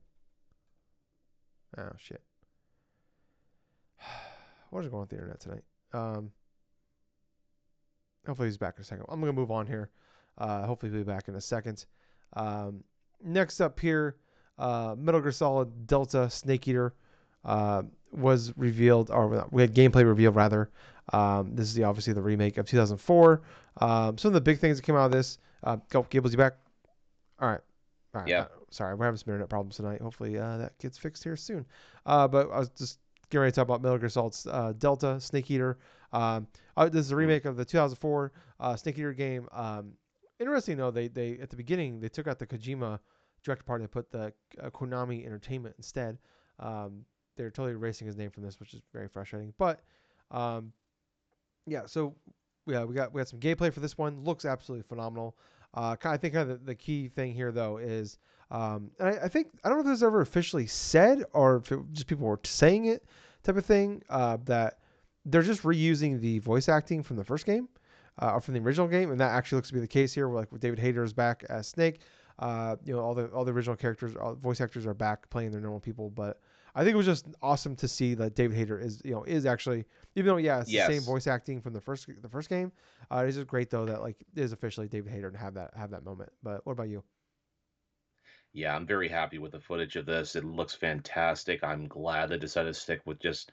Oh shit. What is going on with the internet tonight? Um, Hopefully he's back in a second. I'm gonna move on here. Hopefully he'll be back in a second. Um, Next up here, Metal Gear Solid Delta Snake Eater was revealed, or we had gameplay revealed rather. This is obviously the remake of 2004. Some of the big things that came out of this. Go, Gables, you back? All right. All right. Yep. Sorry, we're having some internet problems tonight. Hopefully that gets fixed here soon. But I was just getting ready to talk about Metal Gear Solid Delta Snake Eater. Um, this is a Mm. remake of the 2004 Snake Eater game. Interesting though, they at the beginning they took out the Kojima director part and put the Konami Entertainment instead. Um, they're totally erasing his name from this, which is very frustrating. But um, yeah, so yeah, we got some gameplay for this one. Looks absolutely phenomenal. I think kind of the key thing here though is, and I think I don't know if this was ever officially said or if it, just people were saying it type of thing, that they're just reusing the voice acting from the first game, or from the original game, and that actually looks to be the case here. Where like David Hayter is back as Snake. All the original characters, all voice actors are back playing their normal people, but I think it was just awesome to see that David Hayter is actually, even though yeah it's the same Yes. voice acting from the first game. It's just great though that like it is officially David Hayter and have that moment. But what about you? Yeah, I'm very happy with the footage of this. It looks fantastic. I'm glad they decided to stick with just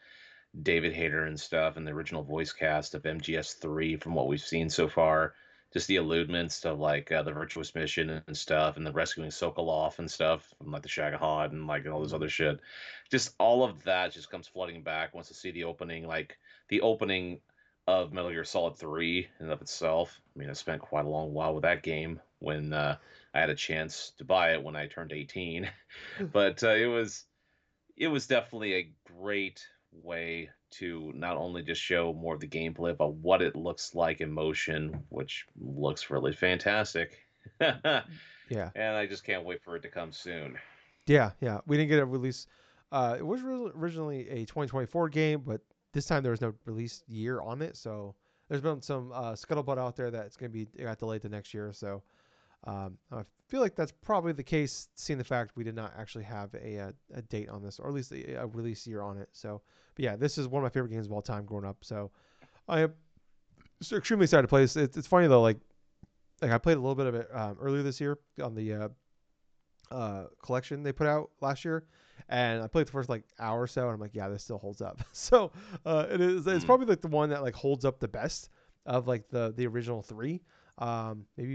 David Hayter and stuff and the original voice cast of MGS3 from what we've seen so far. Just the alludements to like the virtuous mission and stuff, and the rescuing Sokolov and stuff from like the Shagahod and like all this Mm. other shit. Just all of that just comes flooding back once to see the opening, like the opening of Metal Gear Solid 3 in and of itself. I mean, I spent quite a long while with that game when I had a chance to buy it when I turned 18, but it was definitely a great way to not only just show more of the gameplay, but what it looks like in motion, which looks really fantastic. And Yeah, I just can't wait for it to come soon. yeah. We didn't get a release. It was originally a 2024 game, but this time there was no release year on it. So there's been some scuttlebutt out there that it's gonna be it got delayed to next year. So I feel like that's probably the case, seeing the fact we did not actually have a date on this, or at least a release year on it. So, but yeah, this is one of my favorite games of all time growing up. So I am so extremely excited to play this. It's funny though, like I played a little bit of it earlier this year on the collection they put out last year, and I played the first like hour or so, and I'm like, yeah, this still holds up. So it's Mm, probably like the one that like holds up the best of like the original three. Maybe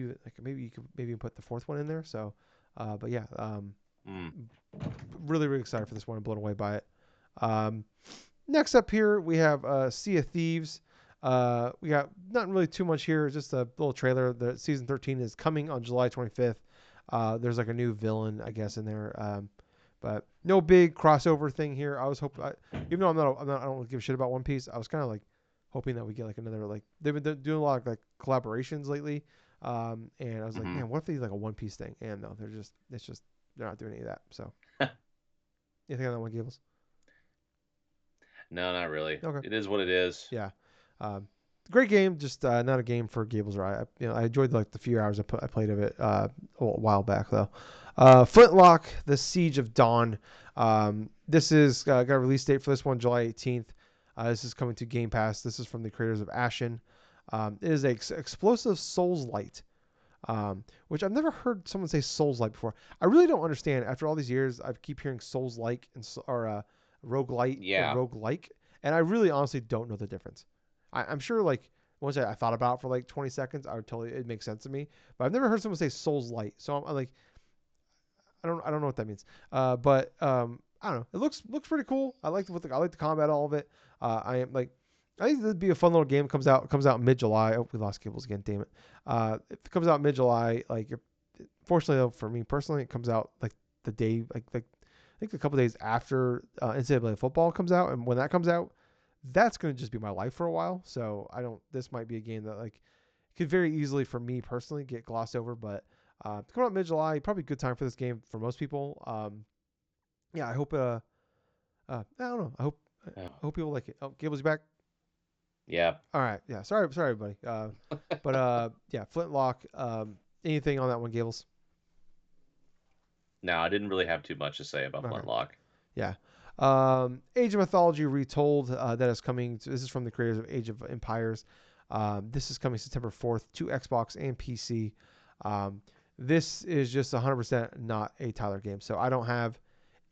you could maybe put the fourth one in there. So, but yeah, mm. really excited for this one. I'm blown away by it. Um, Next up here we have Sea of Thieves. We got not really too much here. Just a little trailer. The season 13 is coming on July 25th. There's like a new villain, I guess, in there. But no big crossover thing here. I was hoping, even though I don't give a shit about One Piece. I was kind of like hoping that we get like another like they've been doing a lot of like collaborations lately. And I was like, Hmm. man, what if they do like a One Piece thing? And no, they're not doing any of that. So anything on that one, Gables? No, not really. Okay. It is what it is. Yeah. Um, Great game, just not a game for Gables or I. I enjoyed like the few hours I played of it a while back though. Flintlock: The Siege of Dawn. This is got a release date for this one, July 18th. This is coming to Game Pass. This is from the creators of Ashen. It is a explosive Souls light, which I've never heard someone say Souls like before. I really don't understand. After all these years, I keep hearing Souls like or roguelite and Yeah. roguelike, and I really honestly don't know the difference. I'm sure like once I thought about it for like 20 seconds, I would totally it makes sense to me. But I've never heard someone say Souls light, so I'm like I don't know what that means. But I don't know. It looks pretty cool. I like the combat, all of it. I am like I think it'd be a fun little game. Comes out mid July. Oh, we lost Gables again. Damn it. If it comes out mid July, like fortunately though for me personally, it comes out like the day like I think a couple days after NCAA football comes out, and when that comes out, that's gonna just be my life for a while. So I don't. This might be a game that like could very easily for me personally get glossed over, but coming out mid July, probably a good time for this game for most people. Yeah, I hope. I don't know. I hope people like it. Oh, Gables, you back? Yeah. All right. Yeah. Sorry, everybody. But yeah, Flintlock. Anything on that one, Gables? No, I didn't really have too much to say about Okay. Flintlock. Yeah. Age of Mythology Retold. That is coming. This is from the creators of Age of Empires. This is coming September 4th to Xbox and PC. Um, this is just 100% not a Tyler game. So I don't have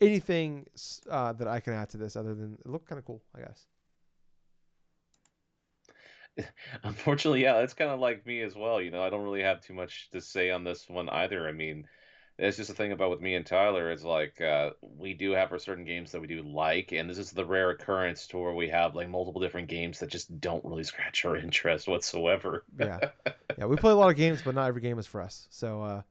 anything that I can add to this other than it looked kind of cool, I guess. Unfortunately, yeah, it's kind of like me as well. I don't really have too much to say on this one either. I mean, it's just the thing about with me and Tyler is like we do have our certain games that we do like, and this is the rare occurrence to where we have like multiple different games that just don't really scratch our interest whatsoever. Yeah. Yeah. We play a lot of games, but not every game is for us. So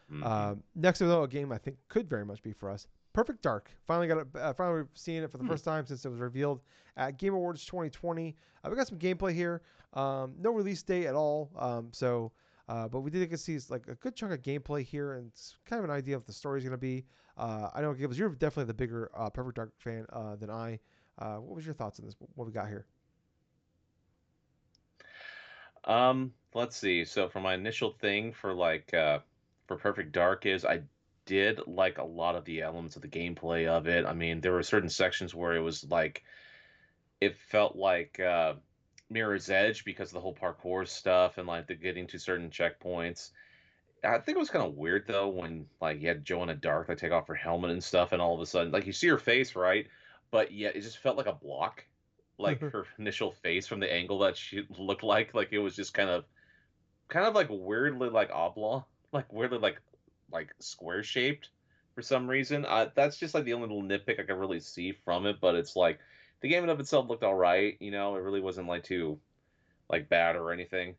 Hmm. next, though, a game I think could very much be for us. Perfect Dark. Finally got it. Finally seeing it for the Hmm. first time since it was revealed at Game Awards 2020. We got some gameplay here. No release date at all. But we did get to see like a good chunk of gameplay here, and it's kind of an idea of what the story's going to be. I know, Gables, you're definitely the bigger Perfect Dark fan than I. What was your thoughts on this? What we got here? Let's see. So for my initial thing for Perfect Dark is I did like a lot of the elements of the gameplay of it. I mean, there were certain sections where it was like it felt like Mirror's Edge because of the whole parkour stuff and like the getting to certain checkpoints. I think it was kind of weird though when like you had Joanna Dark like take off her helmet and stuff, and all of a sudden like you see her face, right? But yet it just felt like a block, like her initial face from the angle that she looked like it was just kind of like weirdly like oblong, like weirdly like square shaped for some reason. That's just like the only little nitpick I can really see from it. But it's like the game in of itself looked all right. It really wasn't like too like bad or anything.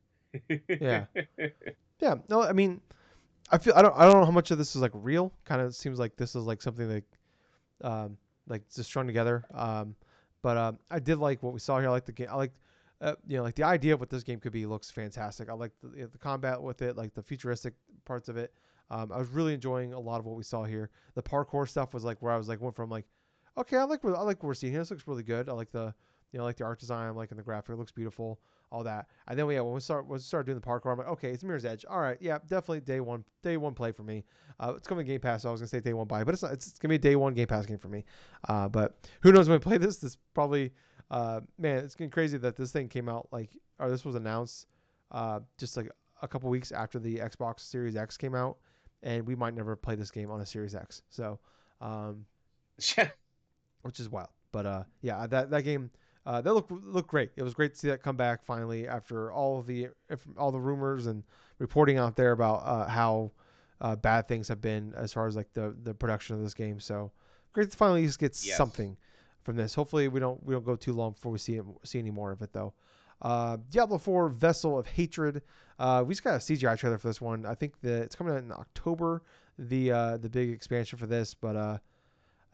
Yeah. Yeah. No, I mean, I don't know how much of this is like real. Kind of seems like this is like something like just strung together. But I did like what we saw here. I like the game. I like like the idea of what this game could be looks fantastic. I like the combat with it, like the futuristic parts of it. I was really enjoying a lot of what we saw here. The parkour stuff was like where I was like went from like, okay, I like what we're seeing here. This looks really good. I like the like the art design, I'm liking the graphic. It looks beautiful, all that. And then when we start doing the parkour, I'm like, okay, it's Mirror's Edge. All right, yeah, definitely day one play for me. It's coming to Game Pass, so I was gonna say day one buy, but it's not. It's gonna be a day one Game Pass game for me. But who knows when I play this? This probably, man, it's getting crazy that this thing came out like, or this was announced, just like a couple weeks after the Xbox Series X came out, and we might never play this game on a Series X. So, um, which is wild. But yeah, that game that looked great. It was great to see that come back finally after all the rumors and reporting out there about how bad things have been as far as like the production of this game. So great to finally just get Yes. something from this. Hopefully we don't go too long before we see any more of it though. Diablo 4 Vessel of Hatred. We just got a CGI trailer for this one. I think that it's coming out in October. The big expansion for this, but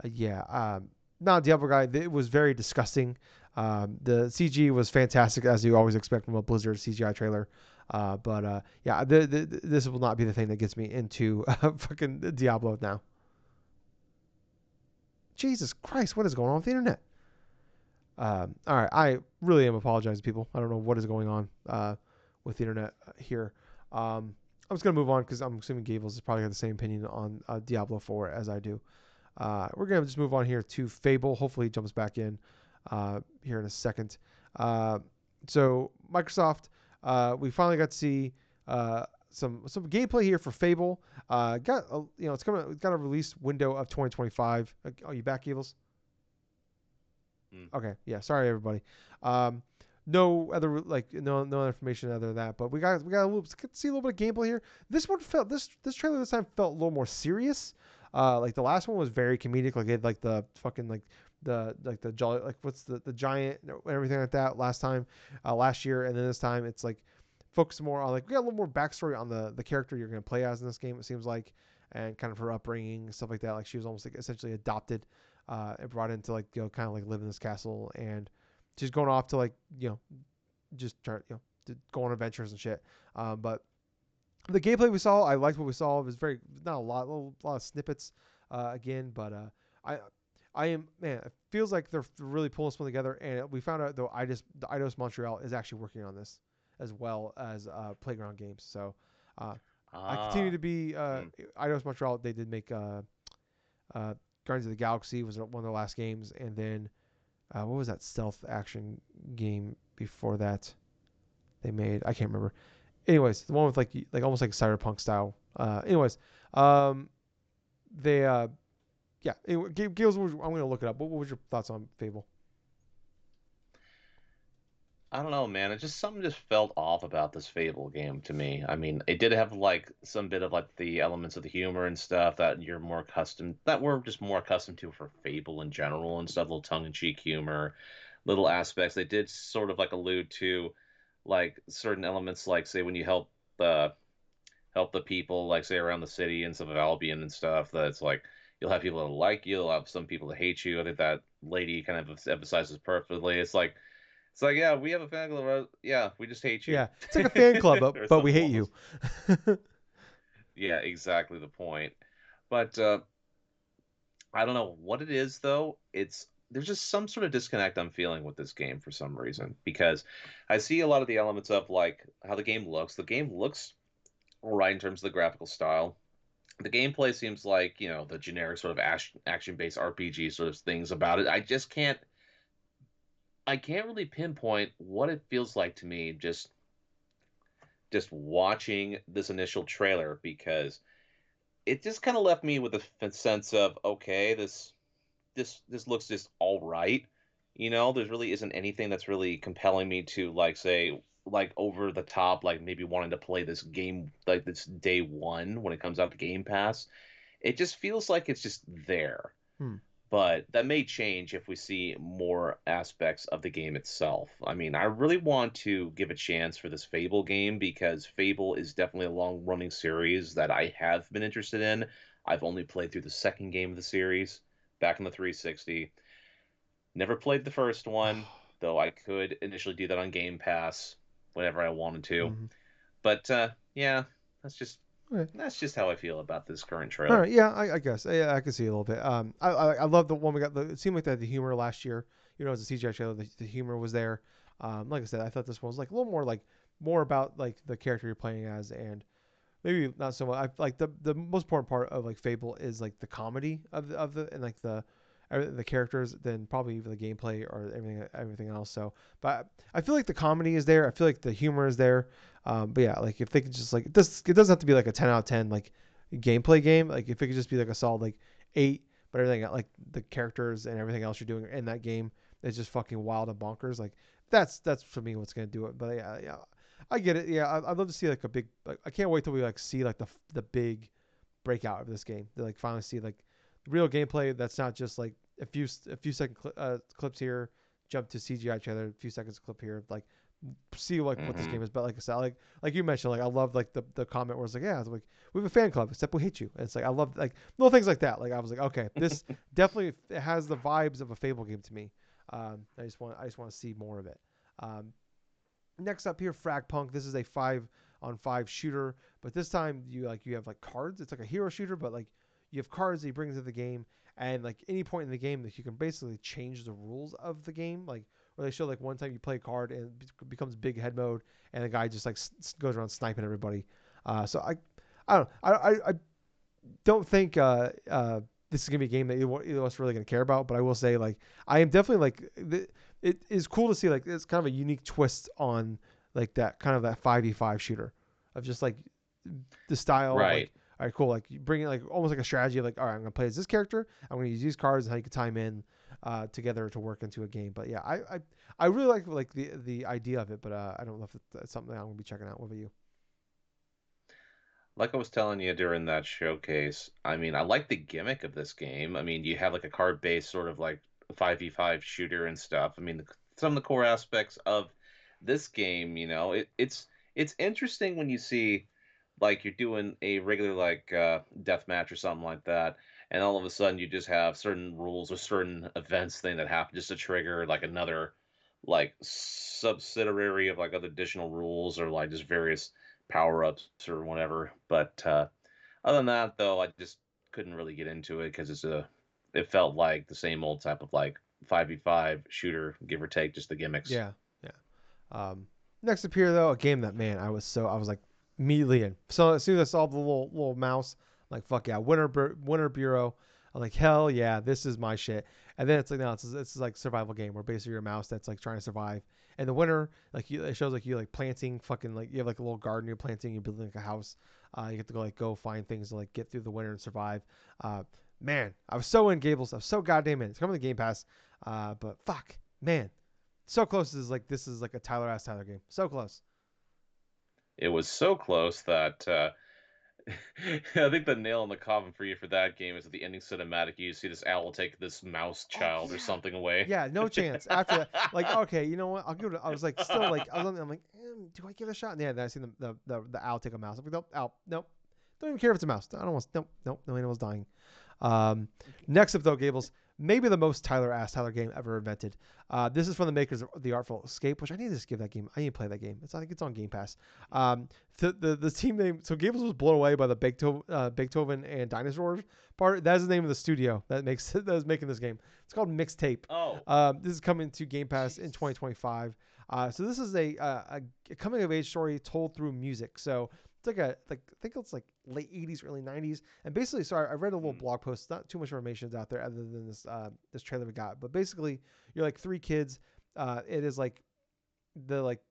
yeah, not a Diablo guy. It was very disgusting. The CG was fantastic, as you always expect from a Blizzard CGI trailer. But yeah, this will not be the thing that gets me into fucking Diablo now. Jesus Christ, what is going on with the internet? All right, I really am apologizing, people. I don't know what is going on with the internet here. I'm just gonna move on because I'm assuming Gables has probably got the same opinion on Diablo 4 as I do. We're gonna just move on here to Fable. Hopefully, he jumps back in here in a second. Uh, so Microsoft, we finally got to see some gameplay here for Fable. Got it's coming. It's got a release window of 2025. Are you back, Gables? Hmm. Okay, yeah. Sorry, everybody. Um, no other no information other than that. But we got see a little bit of gameplay here. This trailer this time felt a little more serious. Like the last one was very comedic. Like it had, like the fucking the jolly like what's the giant and everything like that last year, and then this time it's like focused more on like we got a little more backstory on the character you're gonna play as in this game. It seems like, and kind of her upbringing and stuff like that. Like she was almost like essentially adopted and brought in to like kind of like live in this castle, and she's going off to like just try to go on adventures and shit. But the gameplay we saw, I liked what we saw. It was very not a lot of snippets again, but I I am man. It feels like they're really pulling something together, and we found out though. The Eidos Montreal is actually working on this as well as Playground Games. So uh, I continue Ah, to be mm. Eidos Montreal. They did make uh, Guardians of the Galaxy was one of the last games, and then what was that stealth action game before that they made? I can't remember. Anyways, the one with like almost like cyberpunk style. Anyways, um, they yeah. Anyway, Gales, I'm gonna look it up. What was your thoughts on Fable? I don't know, man. It just something just felt off about this Fable game to me. I mean, it did have like some bit of like the elements of the humor and stuff that you're more accustomed that we're just more accustomed to for Fable in general and stuff, little tongue-in-cheek humor, little aspects. They did sort of like allude to like certain elements, like say when you help the people, like say around the city and stuff of Albion and stuff. That's like you'll have people that like you, you'll have some people that hate you. I think that lady kind of emphasizes perfectly. It's like, yeah, we have a fan club. Yeah, we just hate you, Yeah, it's like a fan club, or but we something hate along you. those. Yeah, exactly the point. But I don't know what it is though. It's there's just some sort of disconnect I'm feeling with this game for some reason because I see a lot of the elements of like how the game looks. The game looks all right in terms of the graphical style. The gameplay seems like the generic sort of action-based RPG sort of things about it. I can't really pinpoint what it feels like to me just watching this initial trailer because it just kind of left me with a sense of okay, this looks just all right. There really isn't anything that's really compelling me to like say like over the top like maybe wanting to play this game like this day one when it comes out to Game Pass. It just feels like it's just there. Hmm. But that may change if we see more aspects of the game itself. I mean, I really want to give a chance for this Fable game because Fable is definitely a long running series that I have been interested in. I've only played through the second game of the series back in the 360. Never played the first one, though I could initially do that on Game Pass whenever I wanted to. Mm-hmm. But yeah, that's just Okay. that's just how I feel about this current All trailer. right. Yeah, I guess. Yeah, I can see a little bit. I love the one we got. It seemed like that the humor last year. As a CGI trailer, the humor was there. Like I said, I thought this one was like a little more more about like the character you're playing as, and maybe not so much. I like the most important part of like Fable is like the comedy of the and like the characters than probably even the gameplay or everything else. So, but I feel like the comedy is there. I feel like the humor is there. But yeah, like if they could just like it doesn't have to be like a 10 out of 10 like gameplay game. Like if it could just be like a solid like 8, but everything like the characters and everything else you're doing in that game is just fucking wild and bonkers. Like that's for me what's gonna do it. But yeah, I get it. Yeah, I'd love to see like a big. Like, I can't wait till we like see like the big breakout of this game. To like finally see like real gameplay that's not just like a few second clips here, jump to CGI trailer, a few seconds clip here, like see like what this Hmm. game is. But like I said, like you mentioned, like I love like the comment where it's like, yeah, it's like we have a fan club, except we hate you. And it's like I love like little things like that. Like I was like, okay, this definitely has the vibes of a Fable game to me. I just want to see more of it. Um, Next up here, Frag Punk. This is a 5-on-5 shooter, but this time you have like cards. It's like a hero shooter, but like you have cards that you bring into the game, and like any point in the game that you can basically change the rules of the game. Like where they show like one time you play a card and it becomes big head mode, and the guy just like goes around sniping everybody. So I don't know. I don't think this is gonna be a game that either of us really gonna care about. But I will say like I am definitely it is cool to see like it's kind of a unique twist on like that kind of that 5v5 shooter of just like the style of like Right. all right cool like you bring it like almost like a strategy of like all right I'm gonna play as this character, I'm gonna use these cards and how you can tie them in together to work into a game. But yeah, I really like the idea of it, but I don't know if it's something I'm gonna be checking out. What about you? Like I was telling you during that showcase, I mean, I like the gimmick of this game. I mean, you have like a card-based sort of like 5v5 shooter and stuff. I mean, some of the core aspects of this game, it's interesting when you see like you're doing a regular like death match or something like that, and all of a sudden you just have certain rules or certain events thing that happen just to trigger like another like subsidiary of like other additional rules or like just various power ups or whatever. But other than that, though, I just couldn't really get into it because it's a it felt like the same old type of like 5v5 shooter, give or take, just the gimmicks. Yeah, yeah. Um, Next up here though, a game that man, I was like immediately in. So as soon as I saw the little mouse, I'm like fuck yeah, Winter Bureau. I'm like hell yeah, this is my shit. And then it's like no, it's like survival game where basically you're a mouse that's like trying to survive. And the winter, like it shows like you like planting fucking like you have like a little garden you're planting, you're building like a house. You get to go find things to like get through the winter and survive. Uh, Man, I was so in Gables. I was so goddamn in. It's coming to Game Pass. But fuck, man, so close is like this is like a Tyler game. So close. It was so close that I think the nail in the coffin for you for that game is at the ending cinematic. You see this owl take this mouse Oh child or yeah. something away. Yeah, no chance. After that, like, okay, you know what? I'll give it. I was like, still like, I'm like, do I give it a shot? And yeah, then I see the owl take a mouse. I'm like, nope, owl, nope. Don't even care if it's a mouse. I don't want. Nope, nope. No animal's dying. Um, Next up though, Gables, maybe the most Tyler game ever invented. This is from the makers of The Artful Escape, which I need to just give that game. I need to play that game. I think it's on Game Pass. The team name. So Gables was blown away by the Beethoven and Dinosaurs part. That is the name of the studio that is making this game. It's called Mixtape. Oh, This is coming to Game Pass in Jesus. 2025. So this is a coming of age story told through music. So it's like I think it's like late 80s, early 90s, and basically, sorry, I read a little Hmm. blog post. Not too much information out there other than this trailer we got, but basically, you're like three kids. It is like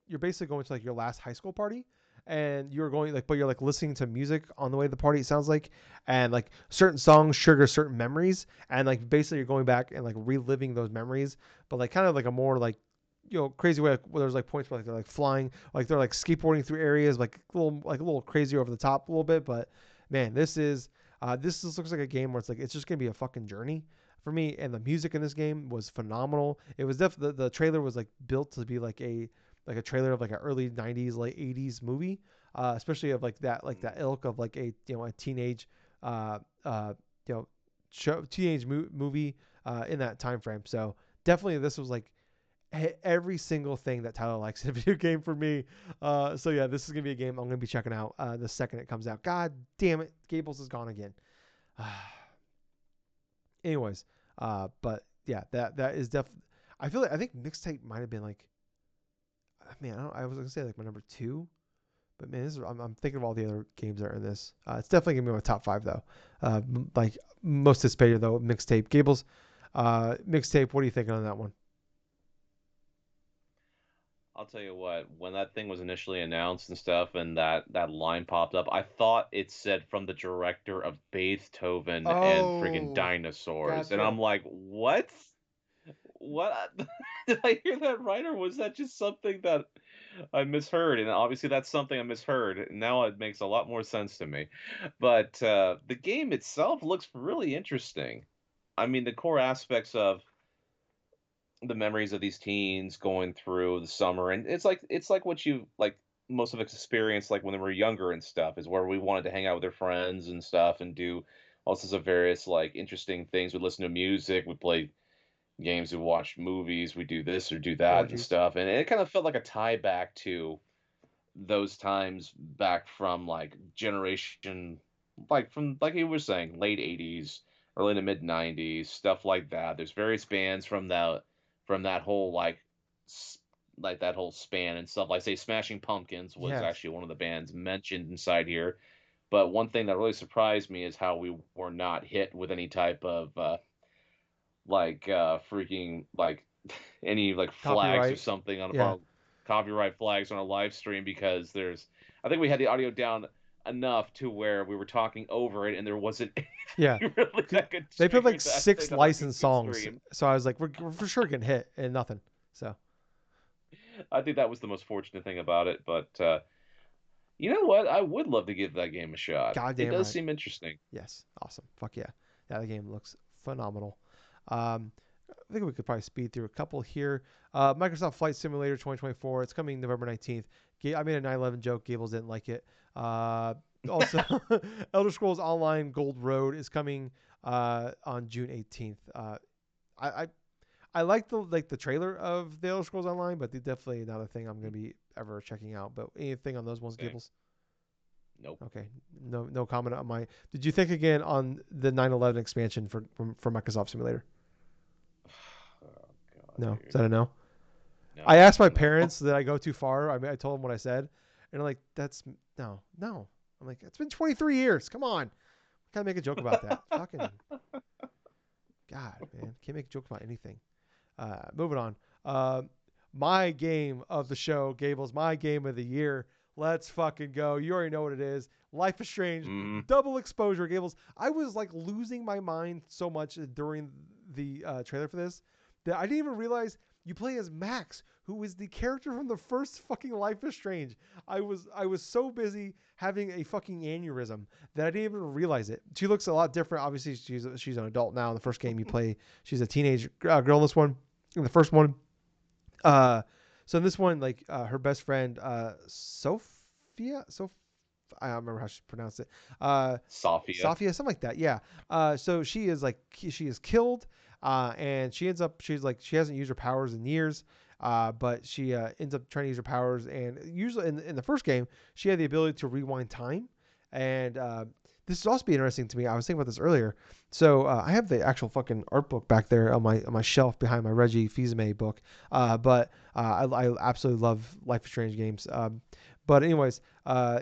you're basically going to like your last high school party, and you're going like but you're like listening to music on the way to the party. It sounds like, and like certain songs trigger certain memories, and like basically you're going back and like reliving those memories, but like kind of like a more like crazy way where there's like points where like they're like flying, like they're like skateboarding through areas like a little crazy over the top a little bit. But man, this just looks like a game where it's just gonna be a fucking journey for me. And the music in this game was phenomenal. It was definitely the trailer was like built to be like a trailer of like an early 90s late 80s movie, especially of like that ilk of like a teenage uh uh you know movie in that time frame. So definitely this was like every single thing that Tyler likes in a video game for me. So yeah, this is gonna be a game I'm gonna be checking out the second it comes out. God damn it, Gables is gone again. Anyways, but yeah, that is definitely. I think mixtape might have been like, man, I was gonna say like my number two, but man, I'm thinking of all the other games that are in this. It's definitely gonna be my top five though. Like most anticipated though, mixtape. Gables, mixtape. What are you thinking on that one? I'll tell you what, when that thing was initially announced and stuff, and that line popped up, I thought it said from the director of Beethoven and friggin' Oh, dinosaurs, and gotcha. I'm like, what? What did I hear that right, or was that just something that I misheard? And obviously, that's something I misheard. Now it makes a lot more sense to me. But the game itself looks really interesting. I mean, the core aspects of the memories of these teens going through the summer, and it's like what you like most of us experienced like when they were younger and stuff, is where we wanted to hang out with their friends and stuff and do all sorts of various like interesting things. We listen to music, we play games, we watch movies, we do this or do that and Orgies. stuff, and it kind of felt like a tie back to those times back from like generation, like from like you were saying, late 80s, early to mid 90s, stuff like that. There's various bands from that whole like that whole span and stuff. Like say Smashing Pumpkins was Yes. actually one of the bands mentioned inside here. But one thing that really surprised me is how we were not hit with any type of freaking like any like flags or Copyright. something on Yeah. our copyright flags on our live stream, because there's I think we had the audio down enough to where we were talking over it and there wasn't Yeah. anything really that could They put trigger like that thing six that we licensed could songs, stream. so I was like, we're for sure getting hit and nothing. So, I think that was the most fortunate thing about it, but you know what? I would love to give that game a shot. It goddamn does right. seem interesting. Yes. Awesome. Fuck yeah. That game looks phenomenal. Um, I think we could probably speed through a couple here. Microsoft Flight Simulator 2024. It's coming November 19th. I made a 9/11 joke. Gables didn't like it. Also, Elder Scrolls Online Gold Road is coming on June 18th. I I like the trailer of the Elder Scrolls Online, but definitely not a thing I'm gonna be ever checking out. But anything on those ones, Okay. Gables? Nope. Okay, no comment on my. Did you think again on the 9/11 expansion for Microsoft Simulator? Oh god, No, is dude. that a no? I No, asked my no. parents that I go too far. I mean, I told them what I said, and they're like, "That's no, no." I'm like, "It's been 23 years. Come on, can't make a joke about that." Fucking God, man, can't make a joke about anything. Moving on. Uh, my game of the show, Gables. My game of the year. Let's fucking go. You already know what it is. Life is Strange. Mm, Double exposure, Gables. I was like losing my mind so much during the trailer for this that I didn't even realize you play as Max, who is the character from the first fucking Life is Strange. I was so busy having a fucking aneurysm that I didn't even realize it. She looks a lot different. Obviously, she's an adult now. In the first game you play, she's a teenage girl. In this one, in the first one, uh, so in this one, like her best friend, Sophia, I don't remember how she pronounced it. Sophia. Sophia, something like that. Yeah. So she is like she is killed, and she's like she hasn't used her powers in years. But she ends up trying to use her powers, and usually in the first game, she had the ability to rewind time, and this would also be interesting to me. I was thinking about this earlier. So I have the actual fucking art book back there on my shelf behind my Reggie Fils-Aimé book. But I absolutely love Life is Strange games. But anyways,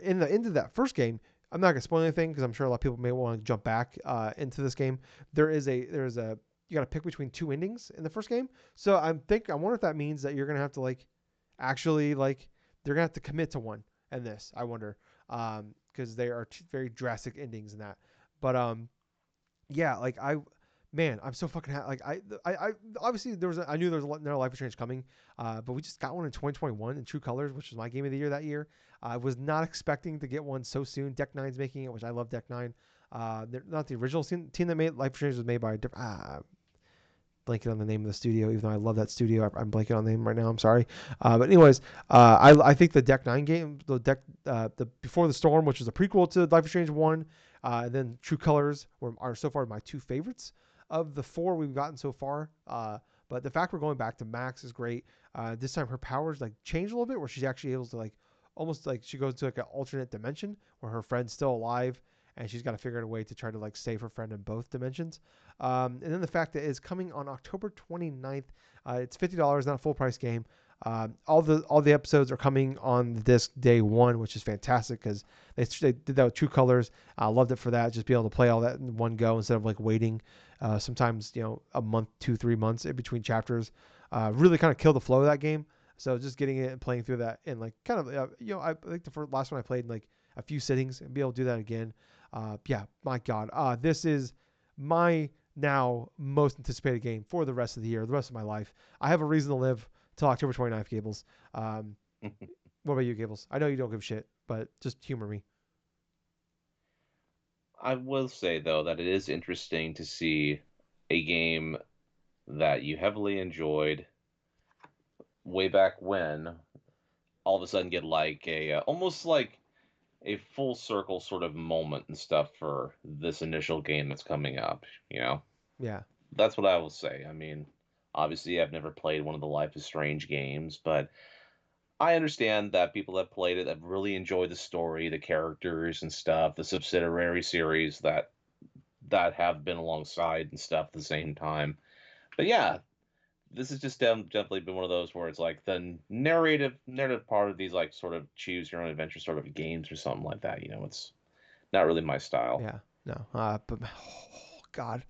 in the into that first game, I'm not gonna spoil anything because I'm sure a lot of people may want to jump back into this game. There's a you got to pick between two endings in the first game. So I wonder if that means that you're gonna have to like actually like they're gonna have to commit to one in this. I wonder because they are very drastic endings in that. But yeah, like man, I'm so fucking like I obviously I knew there was another Life is Strange coming, but we just got one in 2021 in True Colors, which was my game of the year that year. I was not expecting to get one so soon. Deck Nine's making it, which I love Deck Nine. They're not the original team that made Life is Strange was made by a different. Blanking on the name of the studio, even though I love that studio. I'm blanking on the name right now. I'm sorry. But anyways, I think the Deck Nine game, the Before the Storm, which is a prequel to Life is Strange One, and then True Colors are so far my two favorites of the four we've gotten so far. But the fact we're going back to Max is great. This time her powers like change a little bit, where she's actually able to like almost like she goes to like an alternate dimension where her friend's still alive, and she's got to figure out a way to try to like save her friend in both dimensions. And then the fact that it's coming on October 29th. It's $50, not a full price game. All the episodes are coming on the disc day one, which is fantastic because they did that with True Colors. I loved it for that. Just be able to play all that in one go instead of like waiting sometimes a month, 2-3 months in between chapters. Really kind of killed the flow of that game. So just getting it and playing through that in like kind of I think the last one I played in like a few sittings and be able to do that again. Yeah, my God, this is my now most anticipated game for the rest of the year, the rest of my life. I have a reason to live till October 29th, Gables. What about you, Gables? I know you don't give a shit, but just humor me. I will say though that it is interesting to see a game that you heavily enjoyed way back when all of a sudden get like a almost like a full circle sort of moment and stuff for this initial game that's coming up, you know. Yeah, That's what I will say. I mean, obviously I've never played one of the Life is Strange games, but I understand that people that played it have really enjoyed the story, the characters and stuff, the subsidiary series that have been alongside and stuff at the same time. But yeah, this has just definitely been one of those where it's like the narrative part of these like sort of choose your own adventure sort of games or something like that. You know, it's not really my style. yeah, no, but oh, God,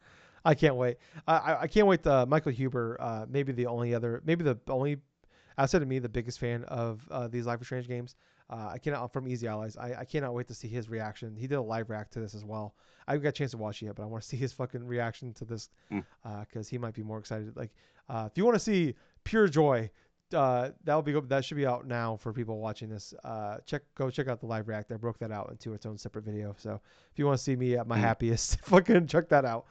I can't wait. I can't wait. The Michael Huber, maybe the only outside of me, the biggest fan of these Life is Strange games. I cannot from Easy Allies. I cannot wait to see his reaction. He did a live react to this as well. I haven't got a chance to watch it yet, but I want to see his fucking reaction to this Mm, because he might be more excited. Like, if you want to see pure joy, that should be out now for people watching this. Go check out the live react. I broke that out into its own separate video. So if you want to see me at my mm, happiest, fucking check that out.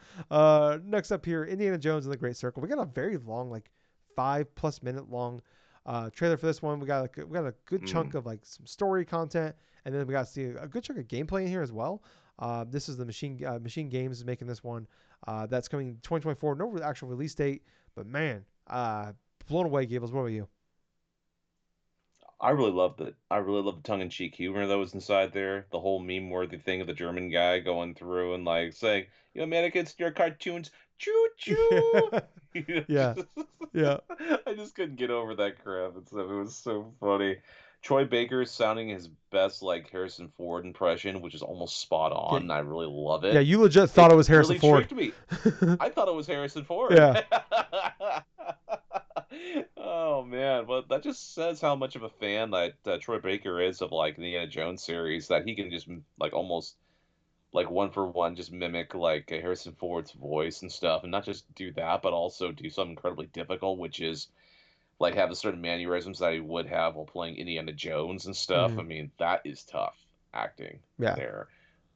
Next up here, Indiana Jones and the Great Circle. We got a very long, like 5+ minute long trailer for this one. We got a good chunk mm. of like some story content, and then we got to see a good chunk of gameplay in here as well. This is the Machine Games is making this one. That's coming 2024. No actual release date, but man, blown away, Gables. What about you? I really loved it. I really loved the tongue-in-cheek humor that was inside there. The whole meme-worthy thing of the German guy going through and like saying, "You Americans, your cartoons, choo choo." Yeah, You know, yeah, yeah. I just couldn't get over that crap and stuff. It was so funny. Troy Baker sounding his best like Harrison Ford impression, which is almost spot Yeah, on. I really love yeah. it. You legit thought it It was Harrison really Ford. tricked me. I thought it was Harrison Ford. Yeah, Oh man, well that just says how much of a fan that Troy Baker is of like the Indiana Jones series that he can just like almost like one for one just mimic like Harrison Ford's voice and stuff, and not just do that, but also do something incredibly difficult, which is like have the certain mannerisms that he would have while playing Indiana Jones and stuff. hmm I mean, that is tough acting yeah, there,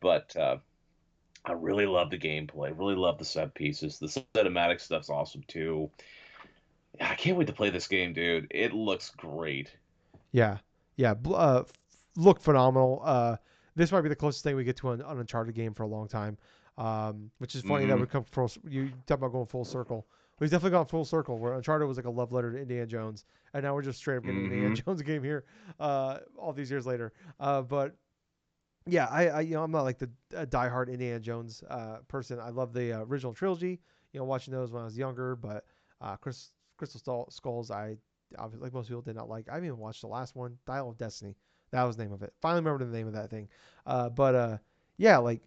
but I really love the gameplay. Really love the set pieces. The cinematic stuff's awesome too. I can't wait to play this game, dude. It looks great. yeah, yeah. Look phenomenal. This might be the closest thing we get to an Uncharted game for a long time. Which is funny that we Mm-hmm. come full. You talk about going full circle. We've definitely gone full circle. Where Uncharted was like a love letter to Indiana Jones, and now we're just straight up getting an Indiana Mm-hmm. Jones game here. All these years later. But yeah, I'm not like the diehard Indiana Jones person. I love the original trilogy. Watching those when I was younger, but Crystal Skulls, I obviously like most people did not like. I haven't even watched the last one, Dial of Destiny. That was the name of it. Finally remembered the name of that thing. But yeah, like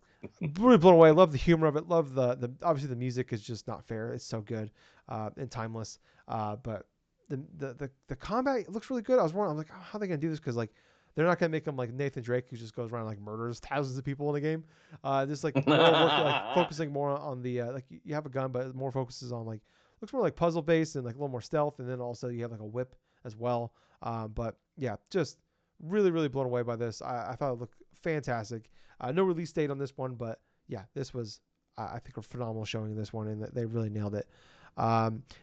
really blown away. I love the humor of it. Love the obviously the music is just not fair. It's so good and timeless. But the combat it looks really good. I was wondering, I'm like, oh, how are they gonna do this? Because like they're not gonna make him like Nathan Drake who just goes around and, like murders thousands of people in the game. Just like more work, like focusing more on the like you have a gun, but more focuses on like looks more like puzzle based and like a little more stealth, and then also you have like a whip as well. But yeah, just really blown away by this. I thought it looked fantastic. No release date on this one, but yeah, this was I think a phenomenal showing in this one, and they really nailed it.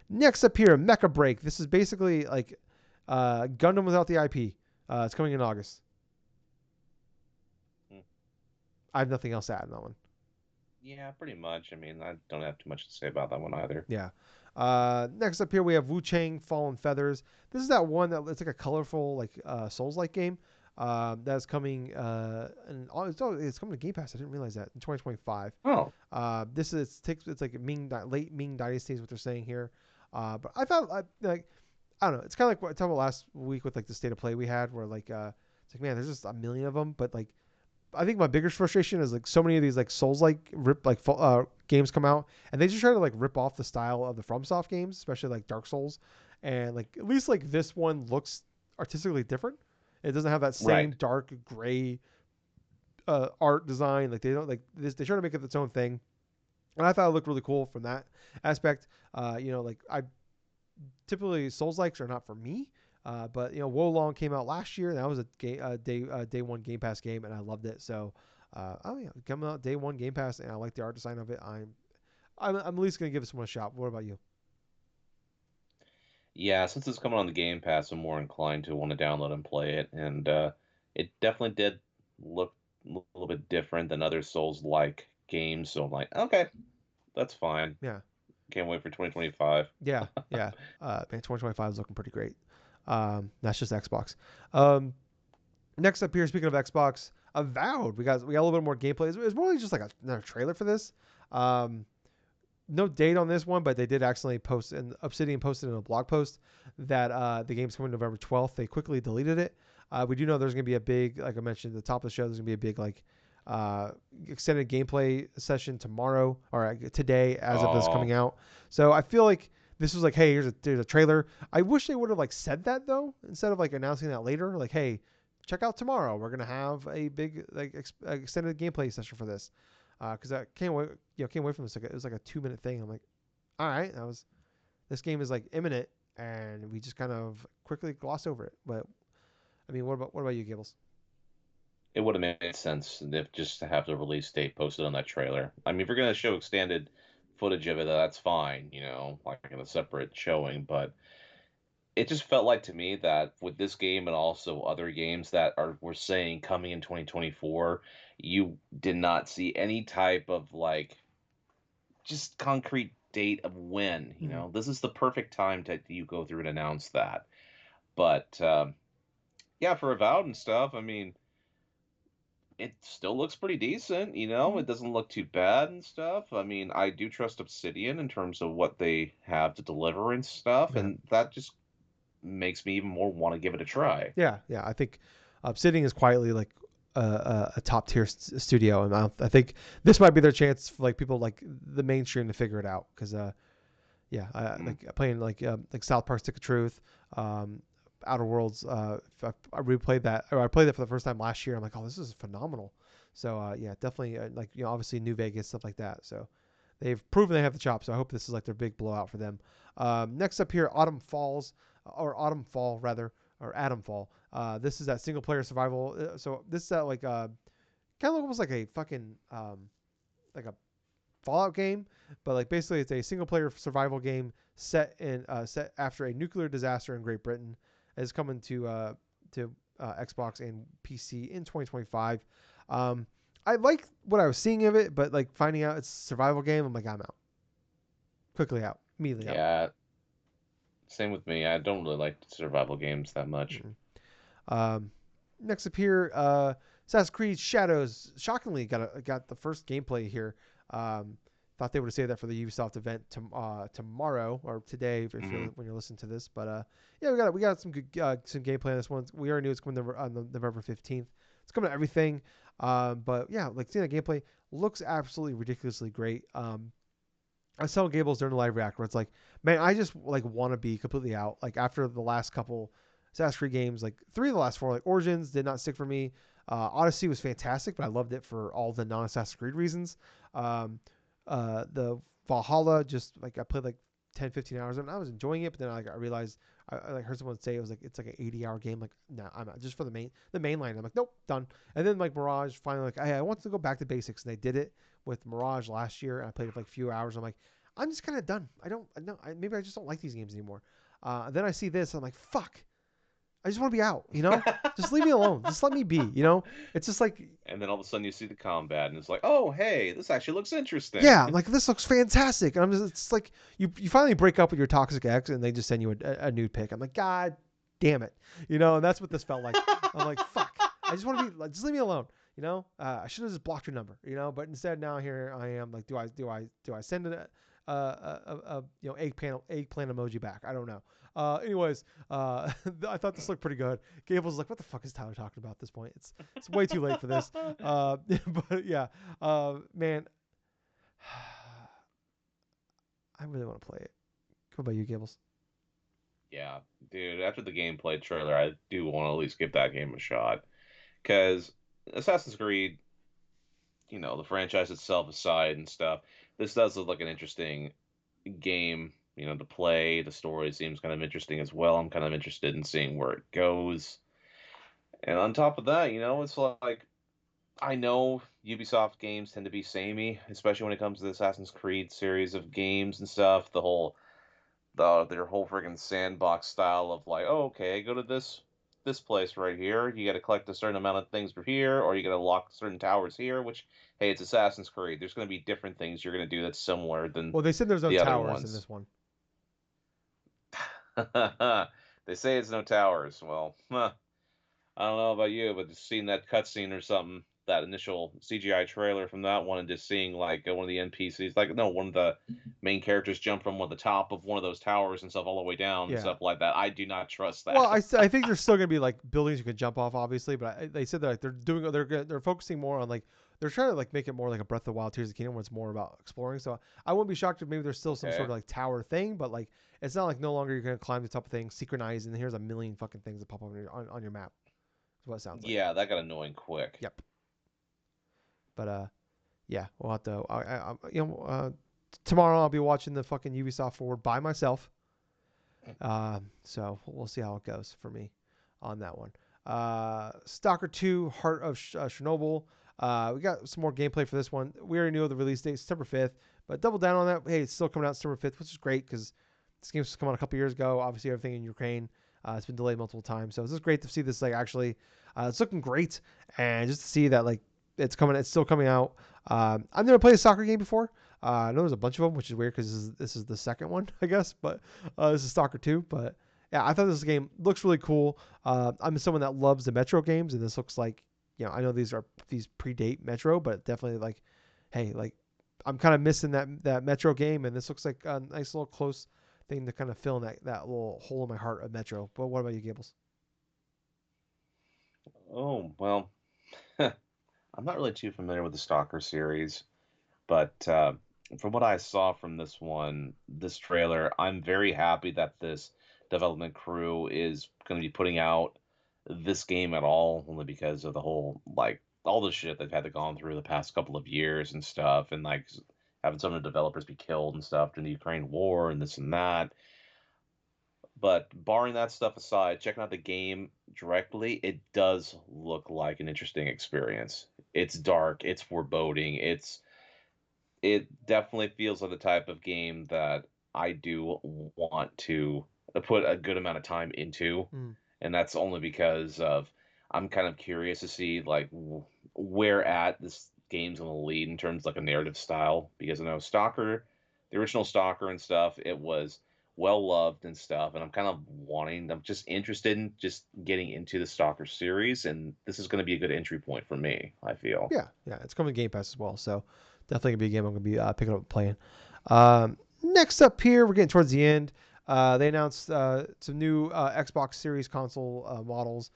Next up here, Mecha Break. This is basically like Gundam without the IP. It's coming in August. I have nothing else to add on that one. Yeah, pretty much. I mean, I don't have too much to say about that one either. Yeah. Next up here we have Wu Chang Fallen Feathers. This is that one that it's like a colorful like Souls like game. That's coming and it's coming to Game Pass. I didn't realize that in 2025. Oh, This is it's like late Ming Dynasty is what they're saying here. But I thought like I don't know. It's kind of like what I talked about last week with like the state of play we had, where like it's like man, there's just a million of them, but like I think my biggest frustration is like so many of these like Souls like games come out and they just try to like rip off the style of the FromSoft games, especially like Dark Souls, and like at least like this one looks artistically different. It doesn't have that same right. dark gray art design. Like they don't like this. They try to make it its own thing, and I thought it looked really cool from that aspect. Like I typically Souls likes are not for me. But Wolong came out last year, and that was a day one Game Pass game, and I loved it. So, oh yeah, coming out day one Game Pass, and I like the art design of it. I'm at least gonna give this one a shot. What about you? Yeah, since it's coming on the Game Pass, I'm more inclined to want to download and play it, and it definitely did look a little bit different than other Souls-like games. So I'm like, okay, that's fine. Yeah, Can't wait for 2025. yeah. Man, 2025 is looking pretty great. That's just Xbox. Um, Next up here, speaking of Xbox, Avowed. We got a little bit more gameplay. It's more like just like another trailer for this. Um, no date on this one, but they did accidentally post, and Obsidian posted in a blog post that the game's coming November 12th. They quickly deleted it. We do know there's going to be a big, like I mentioned at the top of the show, there's going to be a big like uh, extended gameplay session tomorrow or today as of this coming Oh, out. So I feel like this was like, hey, here's a trailer. I wish they would have like said that though instead of like announcing that later. Like, hey, check out tomorrow. We're gonna have a big like extended gameplay session for this because I can't wait. Can't wait from this. Like, it was like a 2 minute thing. I'm like, all right, that was this game is like imminent, and we just kind of quickly glossed over it. But I mean, what about you, Gables? it would have made sense if just to have the release date posted on that trailer. I mean, if you're gonna show extended footage of it, that's fine, like in a separate showing. But it just felt like to me that with this game and also other games that are we're saying coming in 2024, you did not see any type of like just concrete date of when. Mm-hmm. This is the perfect time to you go through and announce that. But yeah, for Avowed and stuff, I mean, it still looks pretty decent, you know? Mhm. It doesn't look too bad and stuff. I mean, I do trust Obsidian in terms of what they have to deliver and stuff, Yeah. and that just makes me even more want to give it a try. Yeah, yeah. I think Obsidian is quietly like a top tier studio, and I think this might be their chance for like people like the mainstream to figure it out. Because yeah, Mm. like playing like South Park: Stick of Truth, Outer Worlds. I replayed that, or I played it for the first time last year. I'm like, oh, this is phenomenal. So yeah, definitely like obviously New Vegas stuff like that. So they've proven they have the chops. So I hope this is like their big blowout for them. Next up here, Autumn Falls, or Autumn Fall rather, or Atom Fall. This is that single player survival. So this is that like kind of almost like a fucking like a Fallout game, but like basically it's a single player survival game set after a nuclear disaster in Great Britain. It's coming to Xbox and PC in 2025. Um, I like what I was seeing of it, but like finding out it's a survival game, I'm like I'm out, quickly out, immediately out. Yeah, same with me. I don't really like survival games that much. Mm-mm. Um, Next up here, Assassin's Creed Shadows. Shockingly, got the first gameplay here. Thought they would have saved that for the Ubisoft event tomorrow or today if you're Hmm. when you're listening to this. But yeah, we got some good some gameplay on this one. We already knew it's coming on November 15th. It's coming to everything. But yeah, like seeing that gameplay looks absolutely ridiculously great. I was telling Gables during the live react where it's like, man, I just like want to be completely out. Like after the last couple Assassin's Creed games, like 3 of the last 4, like Origins did not stick for me. Odyssey was fantastic, but I loved it for all the non-Assassin's Creed reasons. Um, the Valhalla, just like I played like 10, 15 hours and I was enjoying it, but then I realized I like heard someone say it was like it's like an 80-hour game. Like, no, I'm not just for the main line. I'm like, nope, done. And then like Mirage, finally like, hey, I want to go back to basics, and they did it with Mirage last year. And I played it for like a few hours. I'm like, I'm just kind of done. I don't know. Maybe I just don't like these games anymore. Then I see this. I'm like, fuck. I just want to be out. Just leave me alone. Just let me be. It's just like, And then all of a sudden you see the combat, and it's like, oh, hey, this actually looks interesting. yeah, I'm like this looks fantastic. And I'm just, it's like you finally break up with your toxic ex, and they just send you a nude pic. I'm like, God damn it. And that's what this felt like. I'm like, fuck. I just want to be like, just leave me alone. I should have just blocked your number. But instead now here I am like, do I send a eggplant emoji back? I don't know. Anyways, I thought this looked pretty good. Gables was like, what the fuck is Tyler talking about at this point? It's way too late for this. But yeah, man, I really want to play it. What about you, Gables? Yeah, dude, after the gameplay trailer, I do want to at least give that game a shot. Because Assassin's Creed, the franchise itself aside and stuff, this does look like an interesting game, to play. The story seems kind of interesting as well. I'm kind of interested in seeing where it goes. And on top of that, it's like I know Ubisoft games tend to be samey, especially when it comes to the Assassin's Creed series of games and stuff. Their whole friggin' sandbox style of like, oh, okay, go to this place right here. You got to collect a certain amount of things for here, or you got to lock certain towers here. Which, hey, it's Assassin's Creed. There's going to be different things you're going to do that's similar than Well, they said there's no the other towers in ones. this one. They say it's no towers. Well, I don't know about you, but just seeing that cutscene or something, that initial CGI trailer from that one, and just seeing like one of the NPCs, like no, one of the main characters jump from the top of one of those towers and stuff all the way down and Yeah. stuff like that. I do not trust Well, that. I think there's still gonna be like buildings you can jump off, obviously, but they said that like, they're focusing more on like they're trying to like make it more like a Breath of the Wild, Tears of the Kingdom, where it's more about exploring. So I wouldn't be shocked if maybe there's still some sort Okay. of like tower thing, but like it's not like no longer you're gonna climb the top of things, synchronize, and here's a million fucking things that pop up on your map. Is what it sounds like. Yeah, that got annoying quick. Yep. But yeah, we'll have to. Tomorrow I'll be watching the fucking Ubisoft Forward by myself. So we'll see how it goes for me on that one. Stalker 2, Heart of Chernobyl. We got some more gameplay for this one. We already knew the release date, September 5th, but double down on that. Hey, it's still coming out September 5th, which is great because this game's come out a couple years ago. Obviously, everything in Ukraine, it's been delayed multiple times. So it's just great to see this like actually, it's looking great, and just to see that like it's still coming out. I've never played a soccer game before. I know there's a bunch of them, which is weird because this is the second one, I guess. But this is Stalker 2. But yeah, I thought this game looks really cool. I'm someone that loves the Metro games, and this looks like, I know these predate Metro, but definitely like, hey, like I'm kind of missing that Metro game, and this looks like a nice little close thing to kind of fill in that little hole in my heart of Metro. But what about you, Gables? Oh, well, I'm not really too familiar with the Stalker series, but from what I saw from this trailer, I'm very happy that this development crew is going to be putting out this game at all, only because of the whole, like, all the shit they've had to gone through the past couple of years and stuff, and like having some of the developers be killed and stuff during the Ukraine war and this and that. But barring that stuff aside, checking out the game directly, it does look like an interesting experience. It's dark, it's foreboding, it definitely feels like the type of game that I do want to put a good amount of time into, Mm, and that's only because of I'm kind of curious to see like where at this game's going to lead in terms of like a narrative style. Because I know Stalker, the original Stalker and stuff, it was well loved and stuff, and I'm just interested in just getting into the Stalker series, and this is going to be a good entry point for me, I feel. yeah, yeah, it's coming to Game Pass as well, so definitely gonna be a game I'm gonna be picking up and playing. Next up here, we're getting towards the end. They announced some new Xbox Series console models.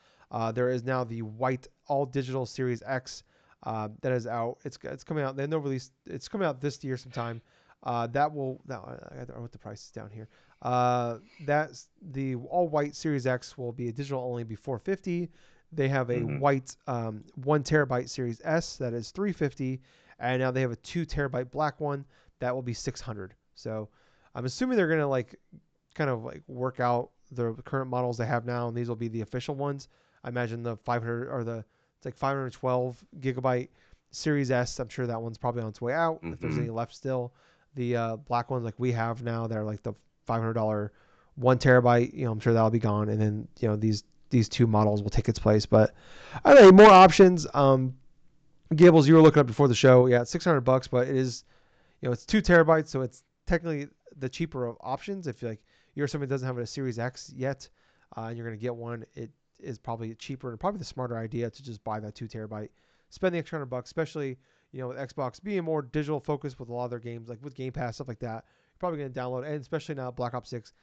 There is now the white all digital Series X that is out. It's coming out. They no release. It's coming out this year sometime. That will now. I wrote the prices down here. That's the all white Series X will be a digital only, be 450. They have a Hmm. white 1 terabyte Series S that is 350, and now they have a 2 terabyte black one that will be 600. So I'm assuming they're gonna like kind of like work out the current models they have now, and these will be the official ones. I imagine the 500 or the it's like 512 gigabyte Series S. I'm sure that one's probably on its way out if there's Hmm. any left still. The black ones like we have now, they're like the $500 1 terabyte. I'm sure that'll be gone, and then these two models will take its place. But I don't know, more options. Gables, you were looking up before the show. Yeah, it's $600, but it is, it's 2 terabytes, so it's technically the cheaper of options. If you're somebody that doesn't have a Series X yet, and you're going to get one, it is probably cheaper and probably the smarter idea to just buy that 2 terabyte, spend the extra $100, especially with Xbox being more digital focused with a lot of their games, like with Game Pass stuff like that. You're probably going to download, and especially now Black Ops 6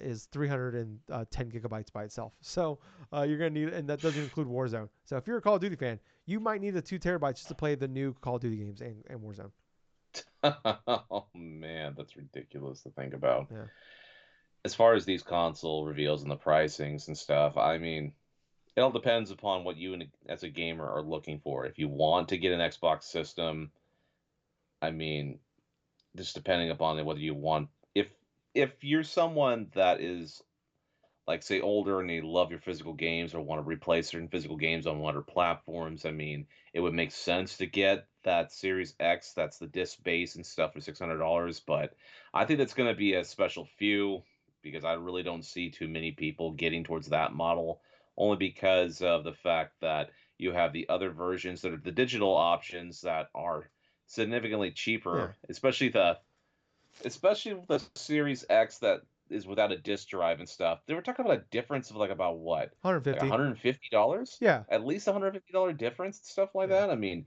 is 310 gigabytes by itself. So you're going to need, and that doesn't include Warzone. So if you're a Call of Duty fan, you might need the 2 terabytes just to play the new Call of Duty games and Warzone. Oh man, that's ridiculous to think about. Yeah. As far as these console reveals and the pricings and stuff, I mean, it all depends upon what you as a gamer are looking for. If you want to get an Xbox system, I mean, just depending upon whether you want if you're someone that is like say older and you love your physical games or want to replay certain physical games on other platforms, I mean, it would make sense to get that Series X. That's the disc base and stuff for $600. But I think that's going to be a special few because I really don't see too many people getting towards that model, only because of the fact that you have the other versions that are the digital options that are significantly Yeah. cheaper, especially with the Series X that is without a disk drive and stuff. They were talking about a difference of like about what, like 150. $150, Yeah. at least $150 difference and stuff like Yeah. that. I mean,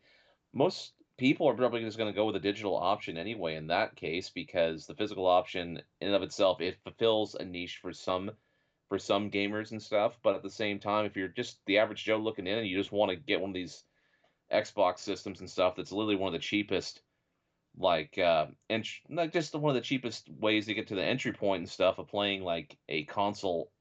most people are probably just going to go with a digital option anyway in that case because the physical option in and of itself it fulfills a niche for some gamers and stuff. But at the same time, if you're just the average Joe looking in and you just want to get one of these Xbox systems and stuff, that's literally one of the cheapest and like just one of the cheapest ways to get to the entry point and stuff of playing like a console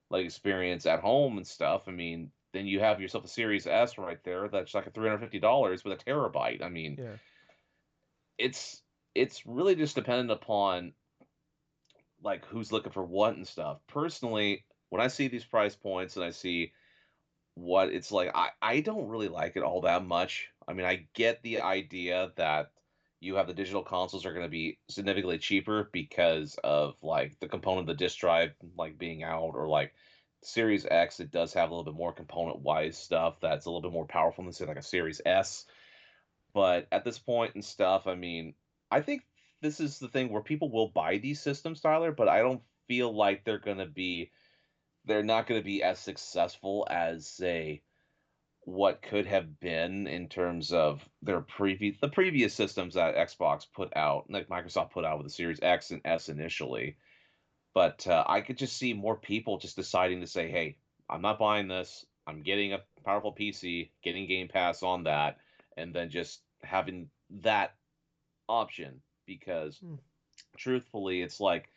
like experience at home and stuff. I mean, then you have yourself a Series S right there that's like a $350 with a terabyte. I mean, Yeah. it's it's really just dependent upon like who's looking for what and stuff. Personally, when I see these price points and I see what it's like, I don't really like it all that much. I mean, I get the idea that you have the digital consoles are going to be significantly cheaper because of like the component of the disk drive like being out or like Series X it does have a little bit more component wise stuff that's a little bit more powerful than say like a Series S. But at this point and stuff, I mean, I think this is the thing where people will buy these systems, Tyler, but I don't feel like they're not going to be as successful as, say, what could have been in terms of the previous systems that Xbox put out, like Microsoft put out with the Series X and S initially. But I could just see more people just deciding to say, "Hey, I'm not buying this. I'm getting a powerful PC, getting Game Pass on that, and then just having that option." Because Hmm. truthfully, it's like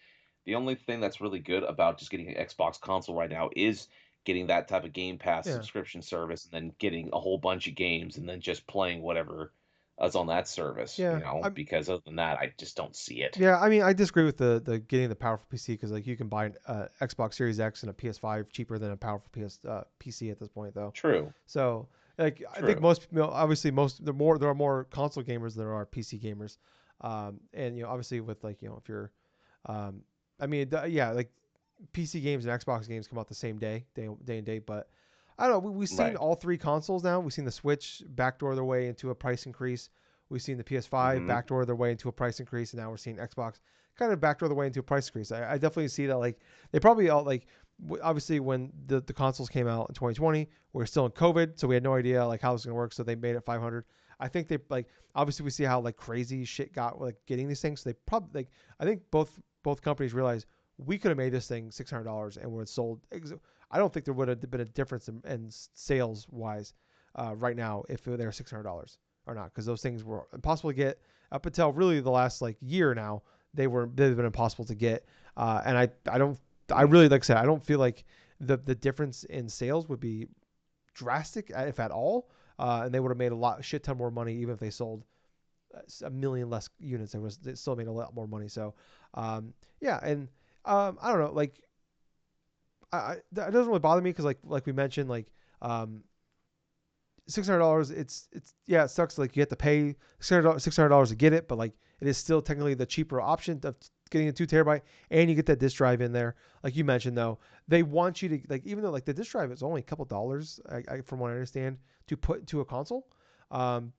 the only thing that's really good about just getting an Xbox console right now is getting that type of Game Pass Yeah. subscription service and then getting a whole bunch of games and then just playing whatever is on that service, Yeah. because other than that, I just don't see it. Yeah, I mean, I disagree with the getting the powerful PC because like you can buy an Xbox Series X and a PS5 cheaper than a powerful PC at this point though. True, So like I think true. most obviously most there are more console gamers than there are PC gamers, and obviously with like if you're, um, I mean yeah like PC games and Xbox games come out the same day and date, but I don't know. We've seen Right. all three consoles now. We've seen the Switch backdoor their way into a price increase. We've seen the PS5 Hmm. backdoor their way into a price increase, and now we're seeing Xbox kind of backdoor their way into a price increase. I definitely see that. Like they probably all like obviously when the consoles came out in 2020, we were still in COVID, so we had no idea like how it was gonna work. So they made it 500. I think they like obviously we see how like crazy shit got like getting these things. So they probably like I think both companies realized we could have made this thing $600 and would have sold. I don't think there would have been a difference in sales wise right now if they were $600 or not, because those things were impossible to get up until really the last like year now. They've been impossible to get, and I don't I Mm. really like I said I don't feel like the difference in sales would be drastic if at all, and they would have made a shit ton more money even if they sold a million less units. It still made a lot more money. So yeah, and I don't know, like that doesn't really bother me because like we mentioned, like um, $600. It's yeah, it sucks. Like you have to pay $600 to get it, but like it is still technically the cheaper option of getting a 2 terabyte, and you get that disk drive in there. Like you mentioned though, they want you to like even though like the disk drive is only a couple dollars, from what I understand, to put to a console. Um,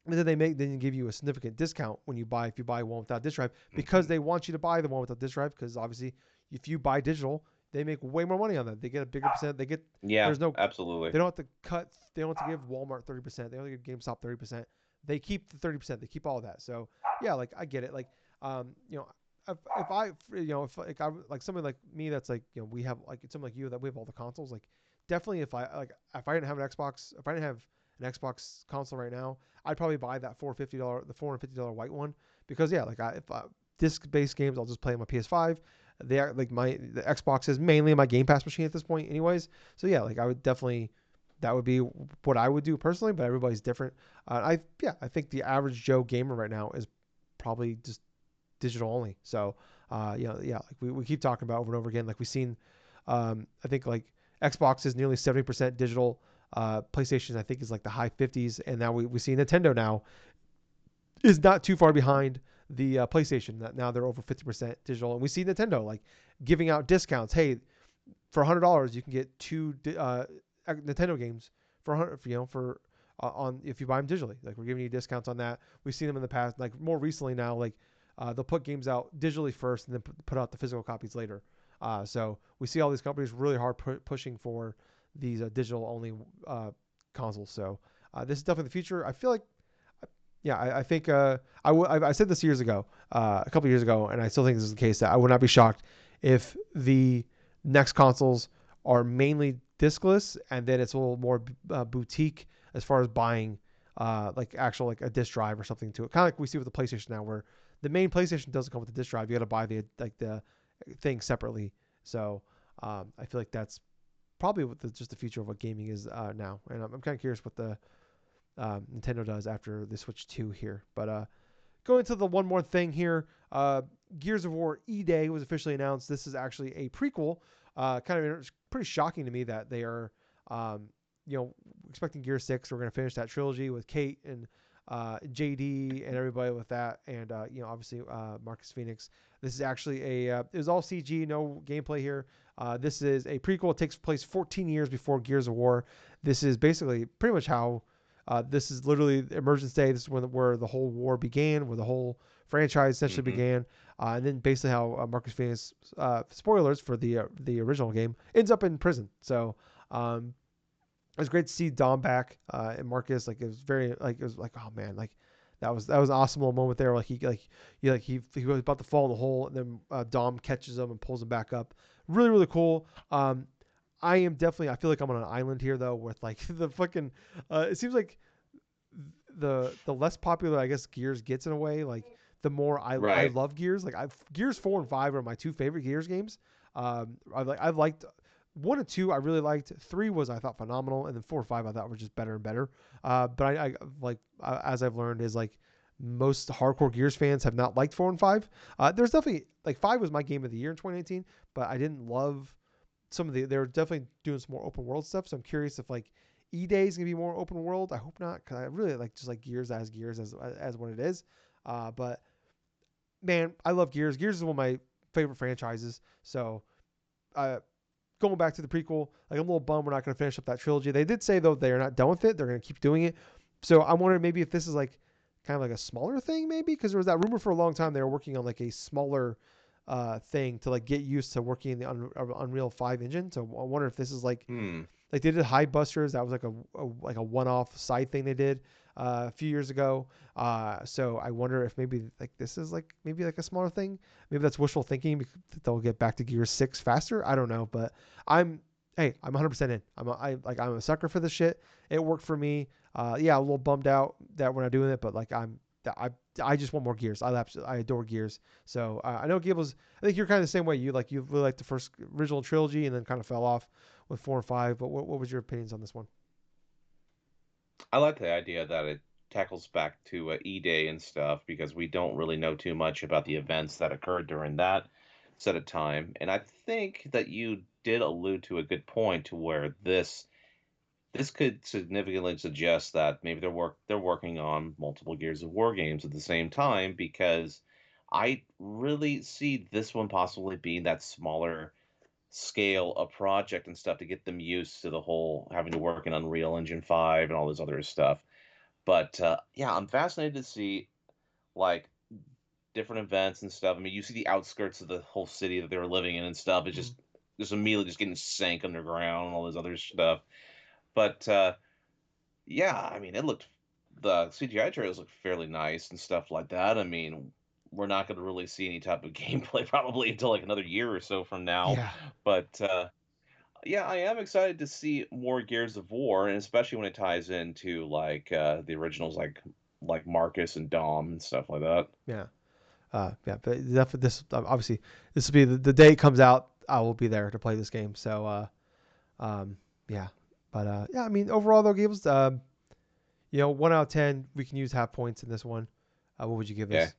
and then give you a significant discount when you buy if you buy one without disk drive because Hmm. they want you to buy the one without disk drive because obviously if you buy digital they make way more money on that. They get a bigger percent. Yeah, There's no absolutely. they don't have to cut. They don't have to give Walmart 30%. They only give GameStop 30%. They keep the 30%. They keep all of that. So yeah, like I get it. Like if I if like I like somebody like me that's like we have like something like you that we have all the consoles. Like definitely if I didn't have an Xbox, if I didn't have an Xbox console right now, I'd probably buy that $450 white one because yeah, like if disc based games, I'll just play on my PS5. They are like the Xbox is mainly my Game Pass machine at this point, anyways. So yeah, like I would definitely that would be what I would do personally, but everybody's different. I think the average Joe gamer right now is probably just digital only. So yeah, like we keep talking about over and over again. Like we've seen, I think like Xbox is nearly 70% digital. PlayStation I think is like the high 50s, and now we see Nintendo now is not too far behind the PlayStation. That now they're over 50% digital, and we see Nintendo like giving out discounts. Hey, for $100 you can get two Nintendo games for 100 for on if you buy them digitally. Like we're giving you discounts on that. We've seen them in the past. Like more recently now, like they'll put games out digitally first and then put out the physical copies later. So we see all these companies really hard pushing for these digital only consoles. So this is definitely the future. I feel like yeah, I think I said this years ago, a couple years ago, and I still think this is the case that I would not be shocked if the next consoles are mainly discless, and then it's a little more boutique as far as buying like actual like a disc drive or something to it. Kind of like we see with the PlayStation now, where the main PlayStation doesn't come with the disc drive. You got to buy the thing separately. So I feel like that's probably just the future of what gaming is now, and I'm kind of curious what the Nintendo does after the Switch 2 here. But going to the one more thing here, Gears of War E-Day was officially announced. This is actually a prequel. Kind of pretty shocking to me that they are, um, expecting Gear 6. We're going to finish that trilogy with Kate and JD and everybody with that. And, obviously Marcus Phoenix. This is actually it was all CG, no gameplay here. This is a prequel. It takes place 14 years before Gears of War. This is basically pretty much how this is literally Emergence Day. This is where the whole war began, where the whole franchise essentially Mm-hmm. began, and then basically how Marcus Phoenix, spoilers for the original game, ends up in prison. So um, it was great to see Dom back, and Marcus. Like it was very like it was like, oh man, like that was an awesome little moment there. He was about to fall in the hole, and then Dom catches him and pulls him back up. Really really cool. I am definitely. I feel like I'm on an island here though, with like the fucking. It seems like the less popular I guess Gears gets in a way. Like the more I Right. love Gears. Like Gears 4 and 5 are my two favorite Gears games. I've liked 1 and 2. I really liked. 3 was I thought phenomenal, and then 4 and 5 I thought were just better and better. But I like as I've learned is like most hardcore Gears fans have not liked 4 and 5. There's definitely like 5 was my game of the year in 2018, but I didn't love some of the. They're definitely doing some more open world stuff. So I'm curious if like E-Day is gonna be more open world. I hope not, because I really like just like Gears as what it is. But man, I love Gears. Gears is one of my favorite franchises. So uh, going back to the prequel, like I'm a little bummed we're not going to finish up that trilogy. They did say though they are not done with it. They're going to keep doing it. So I'm wondering maybe if this is like kind of like a smaller thing, maybe because there was that rumor for a long time they were working on like a smaller thing to like get used to working in the Unreal 5 engine. So I wonder if this is Hmm. like they did High Busters. That was like a one-off side thing they did a few years ago. So I wonder if maybe like this is like maybe like a smaller thing. Maybe that's wishful thinking. They'll get back to Gear 6 faster. I don't know, but I'm hey, I'm 100% in. I'm a sucker for this shit. It worked for me. Yeah, a little bummed out that we're not doing it, but like I I just want more Gears. I adore Gears. So I know Gables. I think you're kind of the same way. You really liked the first original trilogy and then kind of fell off with 4 and 5. But what was your opinions on this one? I like the idea that it tackles back to E-Day and stuff because we don't really know too much about the events that occurred during that set of time. And I think that you did allude to a good point to where this could significantly suggest that maybe they're working on multiple Gears of War games at the same time because I really see this one possibly being that smaller scale a project and stuff to get them used to the whole having to work in Unreal Engine 5 and all this other stuff. But yeah, I'm fascinated to see like different events and stuff. I mean, you see the outskirts of the whole city that they were living in and stuff. It's Mm. just immediately just getting sank underground and all this other stuff. But yeah, I mean, the CGI trailers look fairly nice and stuff like that. I mean, we're not going to really see any type of gameplay probably until like another year or so from now. Yeah, But yeah, I am excited to see more Gears of War, and especially when it ties into like the originals, like Marcus and Dom and stuff like that. yeah, yeah. But definitely, this obviously this will be the day it comes out. I will be there to play this game. So um, yeah, but yeah. I mean, overall though, Gables, 1 out of 10, we can use half points in this one. What would you give Okay. this?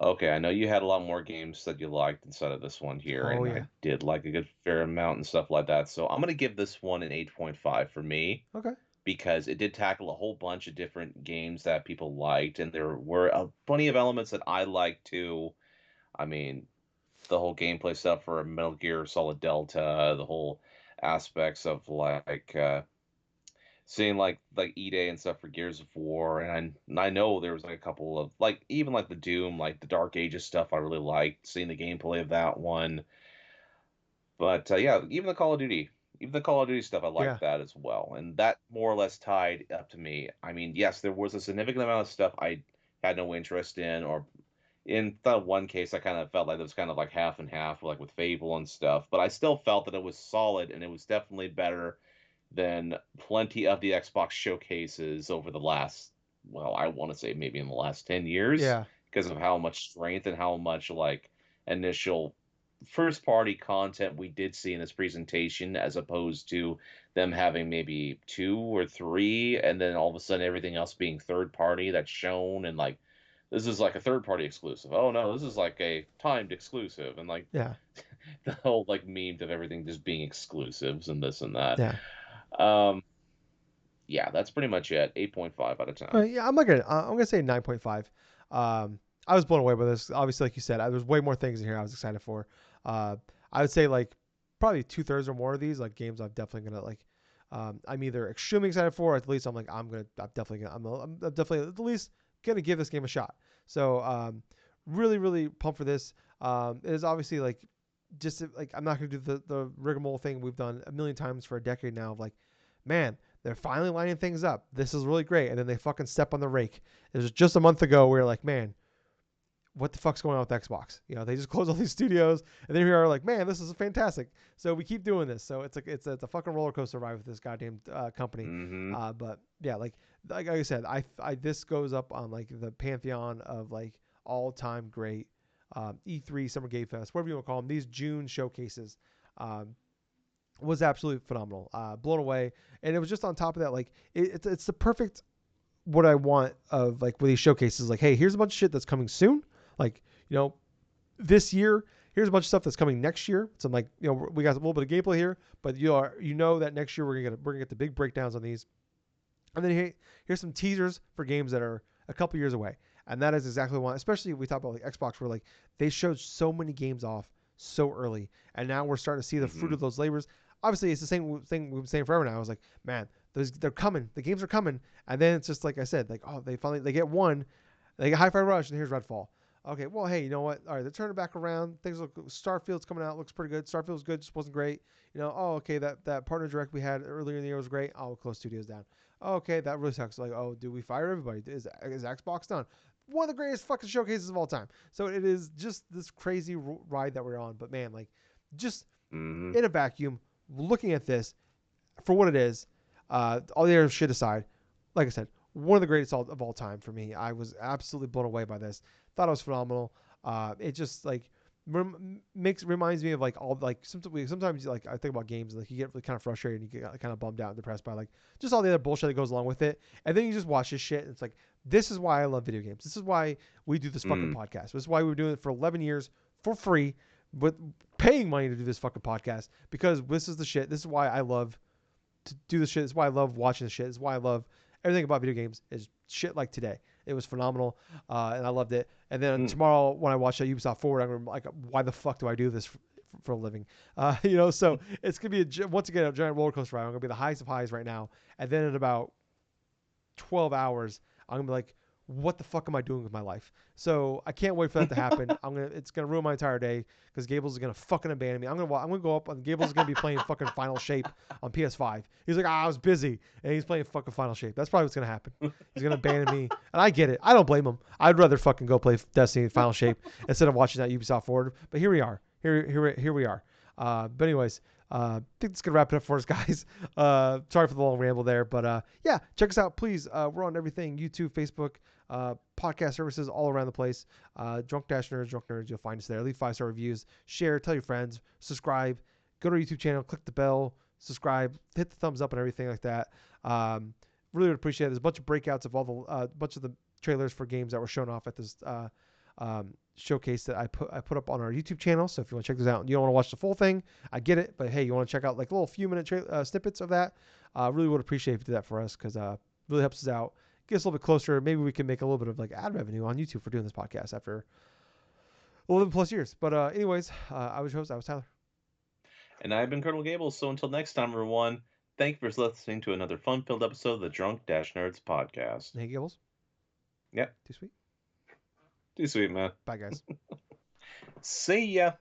Okay, I know you had a lot more games that you liked inside of this one here, Oh and yeah. I did like a good fair amount and stuff like that. So I'm gonna give this one an 8.5 for me Okay. because it did tackle a whole bunch of different games that people liked, and there were plenty of elements that I liked too. I mean, the whole gameplay stuff for Metal Gear Solid Delta, the whole aspects of like seeing like E-Day and stuff for Gears of War, and I know there was like a couple of like even like the Doom, like the Dark Ages stuff I really liked, seeing the gameplay of that one. But yeah, even the Call of Duty stuff, I Yeah. liked that as well, and that more or less tied up to me. I mean, yes, there was a significant amount of stuff I had no interest in, or in that one case, I kind of felt like it was kind of like half and half, like with Fable and stuff. But I still felt that it was solid, and it was definitely better than plenty of the Xbox showcases over the last, well, I want to say maybe in the last 10 years Yeah. because of how much strength and how much like initial first party content we did see in this presentation as opposed to them having maybe two or three and then all of a sudden everything else being third party that's shown and like this is like a third party exclusive. Oh no, this is like a timed exclusive and like Yeah. the whole like meme of everything just being exclusives and this and that. Yeah. Um, yeah, that's pretty much it. 8.5 out of 10. Yeah, I'm gonna say 9.5. I was blown away by this. Obviously, like you said, there's way more things in here I was excited for. Uh, I would say like probably 2/3 or more of these like games I'm definitely gonna like. I'm either extremely excited for, or at least I'm definitely gonna, I'm definitely at least gonna give this game a shot. So really, really pumped for this. It is obviously like just like I'm not gonna do the rigmarole thing we've done a million times for a decade now of like, man, they're finally lining things up. This is really great, and then they fucking step on the rake. It was just a month ago where you're like, man, what the fuck's going on with Xbox? You know, they just closed all these studios, and then we are like, man, this is fantastic. So we keep doing this. So it's like it's a fucking roller coaster ride with this goddamn company. Mm-hmm. But yeah, like I said, I this goes up on like the pantheon of like all time great E3 Summer Game Fest, whatever you want to call them. These June showcases. Was absolutely phenomenal. Blown away, and it was just on top of that, like it's the perfect what I want of like with these showcases. Like, hey, here's a bunch of shit that's coming soon. Like, you know, this year. Here's a bunch of stuff that's coming next year. So I'm like, you know, we got a little bit of gameplay here, but you know that next year we're gonna get the big breakdowns on these. And then here's some teasers for games that are a couple years away. And that is exactly what, especially we talk about like Xbox, where like they showed so many games off so early, and now we're starting to see the fruit Mm-hmm. of those labors. Obviously, it's the same thing we've been saying forever now. I was like, man, they're coming, the games are coming, and then it's just like I said, like oh, they get one, they get Hi-Fi Rush, and here's Redfall. Okay, well, hey, you know what? All right, they're turning back around. Things look. Starfield's coming out. Looks pretty good. Starfield's good. Just wasn't great. You know. Oh, okay. That partner direct we had earlier in the year was great. Oh, we'll close studios down. Oh, okay, that really sucks. Like, oh, do we fire everybody? Is Xbox done? One of the greatest fucking showcases of all time. So it is just this crazy ride that we're on. But man, like, just Mm-hmm. in a vacuum, looking at this for what it is, all the other shit aside, like I said, one of the greatest of all time for me. I was absolutely blown away by this. Thought it was phenomenal. It just like reminds me of like all like sometimes like I think about games and like you get really kind of frustrated and you get kind of bummed out and depressed by like just all the other bullshit that goes along with it, and then you just watch this shit and it's like this is why I love video games. This is why we do this fucking Mm. podcast. This is why we were doing it for 11 years for free, with paying money to do this fucking podcast because this is the shit. This is why I love to do this shit. This is why I love watching this shit. This is why I love everything about video games is shit like today. It was phenomenal, and I loved it. And then Mm. tomorrow when I watch that Ubisoft Forward, I'm gonna be like, why the fuck do I do this for a living? You know, so it's gonna be once again a giant roller coaster ride. I'm gonna be the highest of highs right now, and then in about 12 hours, I'm gonna be like, what the fuck am I doing with my life? So I can't wait for that to happen. It's gonna ruin my entire day because Gables is gonna fucking abandon me. I'm gonna go up and Gables is gonna be playing fucking Final Shape on PS5. He's like, I was busy, and he's playing fucking Final Shape. That's probably what's gonna happen. He's gonna abandon me, and I get it. I don't blame him. I'd rather fucking go play Destiny Final Shape instead of watching that Ubisoft Forward. But here we are. Here we are. But anyways, I think that's gonna wrap it up for us, guys. Sorry for the long ramble there, but yeah, check us out, please. We're on everything: YouTube, Facebook, podcast services all around the place. Drunk Nerds. You'll find us there. Leave 5-star reviews, share, tell your friends, subscribe. Go to our YouTube channel, click the bell, subscribe, hit the thumbs up, and everything like that. Really would appreciate it. There's a bunch of breakouts of all the bunch of the trailers for games that were shown off at this showcase that I put up on our YouTube channel. So if you want to check this out, you don't want to watch the full thing, I get it. But hey, you want to check out like little few minute snippets of that? Really would appreciate if you do that for us because really helps us out. Get us a little bit closer. Maybe we can make a little bit of like ad revenue on YouTube for doing this podcast after 11 plus years. But anyways, I was your host. I was Tyler. And I've been Colonel Gables. So until next time, everyone, thank you for listening to another fun-filled episode of the Drunk-Nerds podcast. Hey, Gables. Yep. Too sweet. Too sweet, man. Bye, guys. See ya.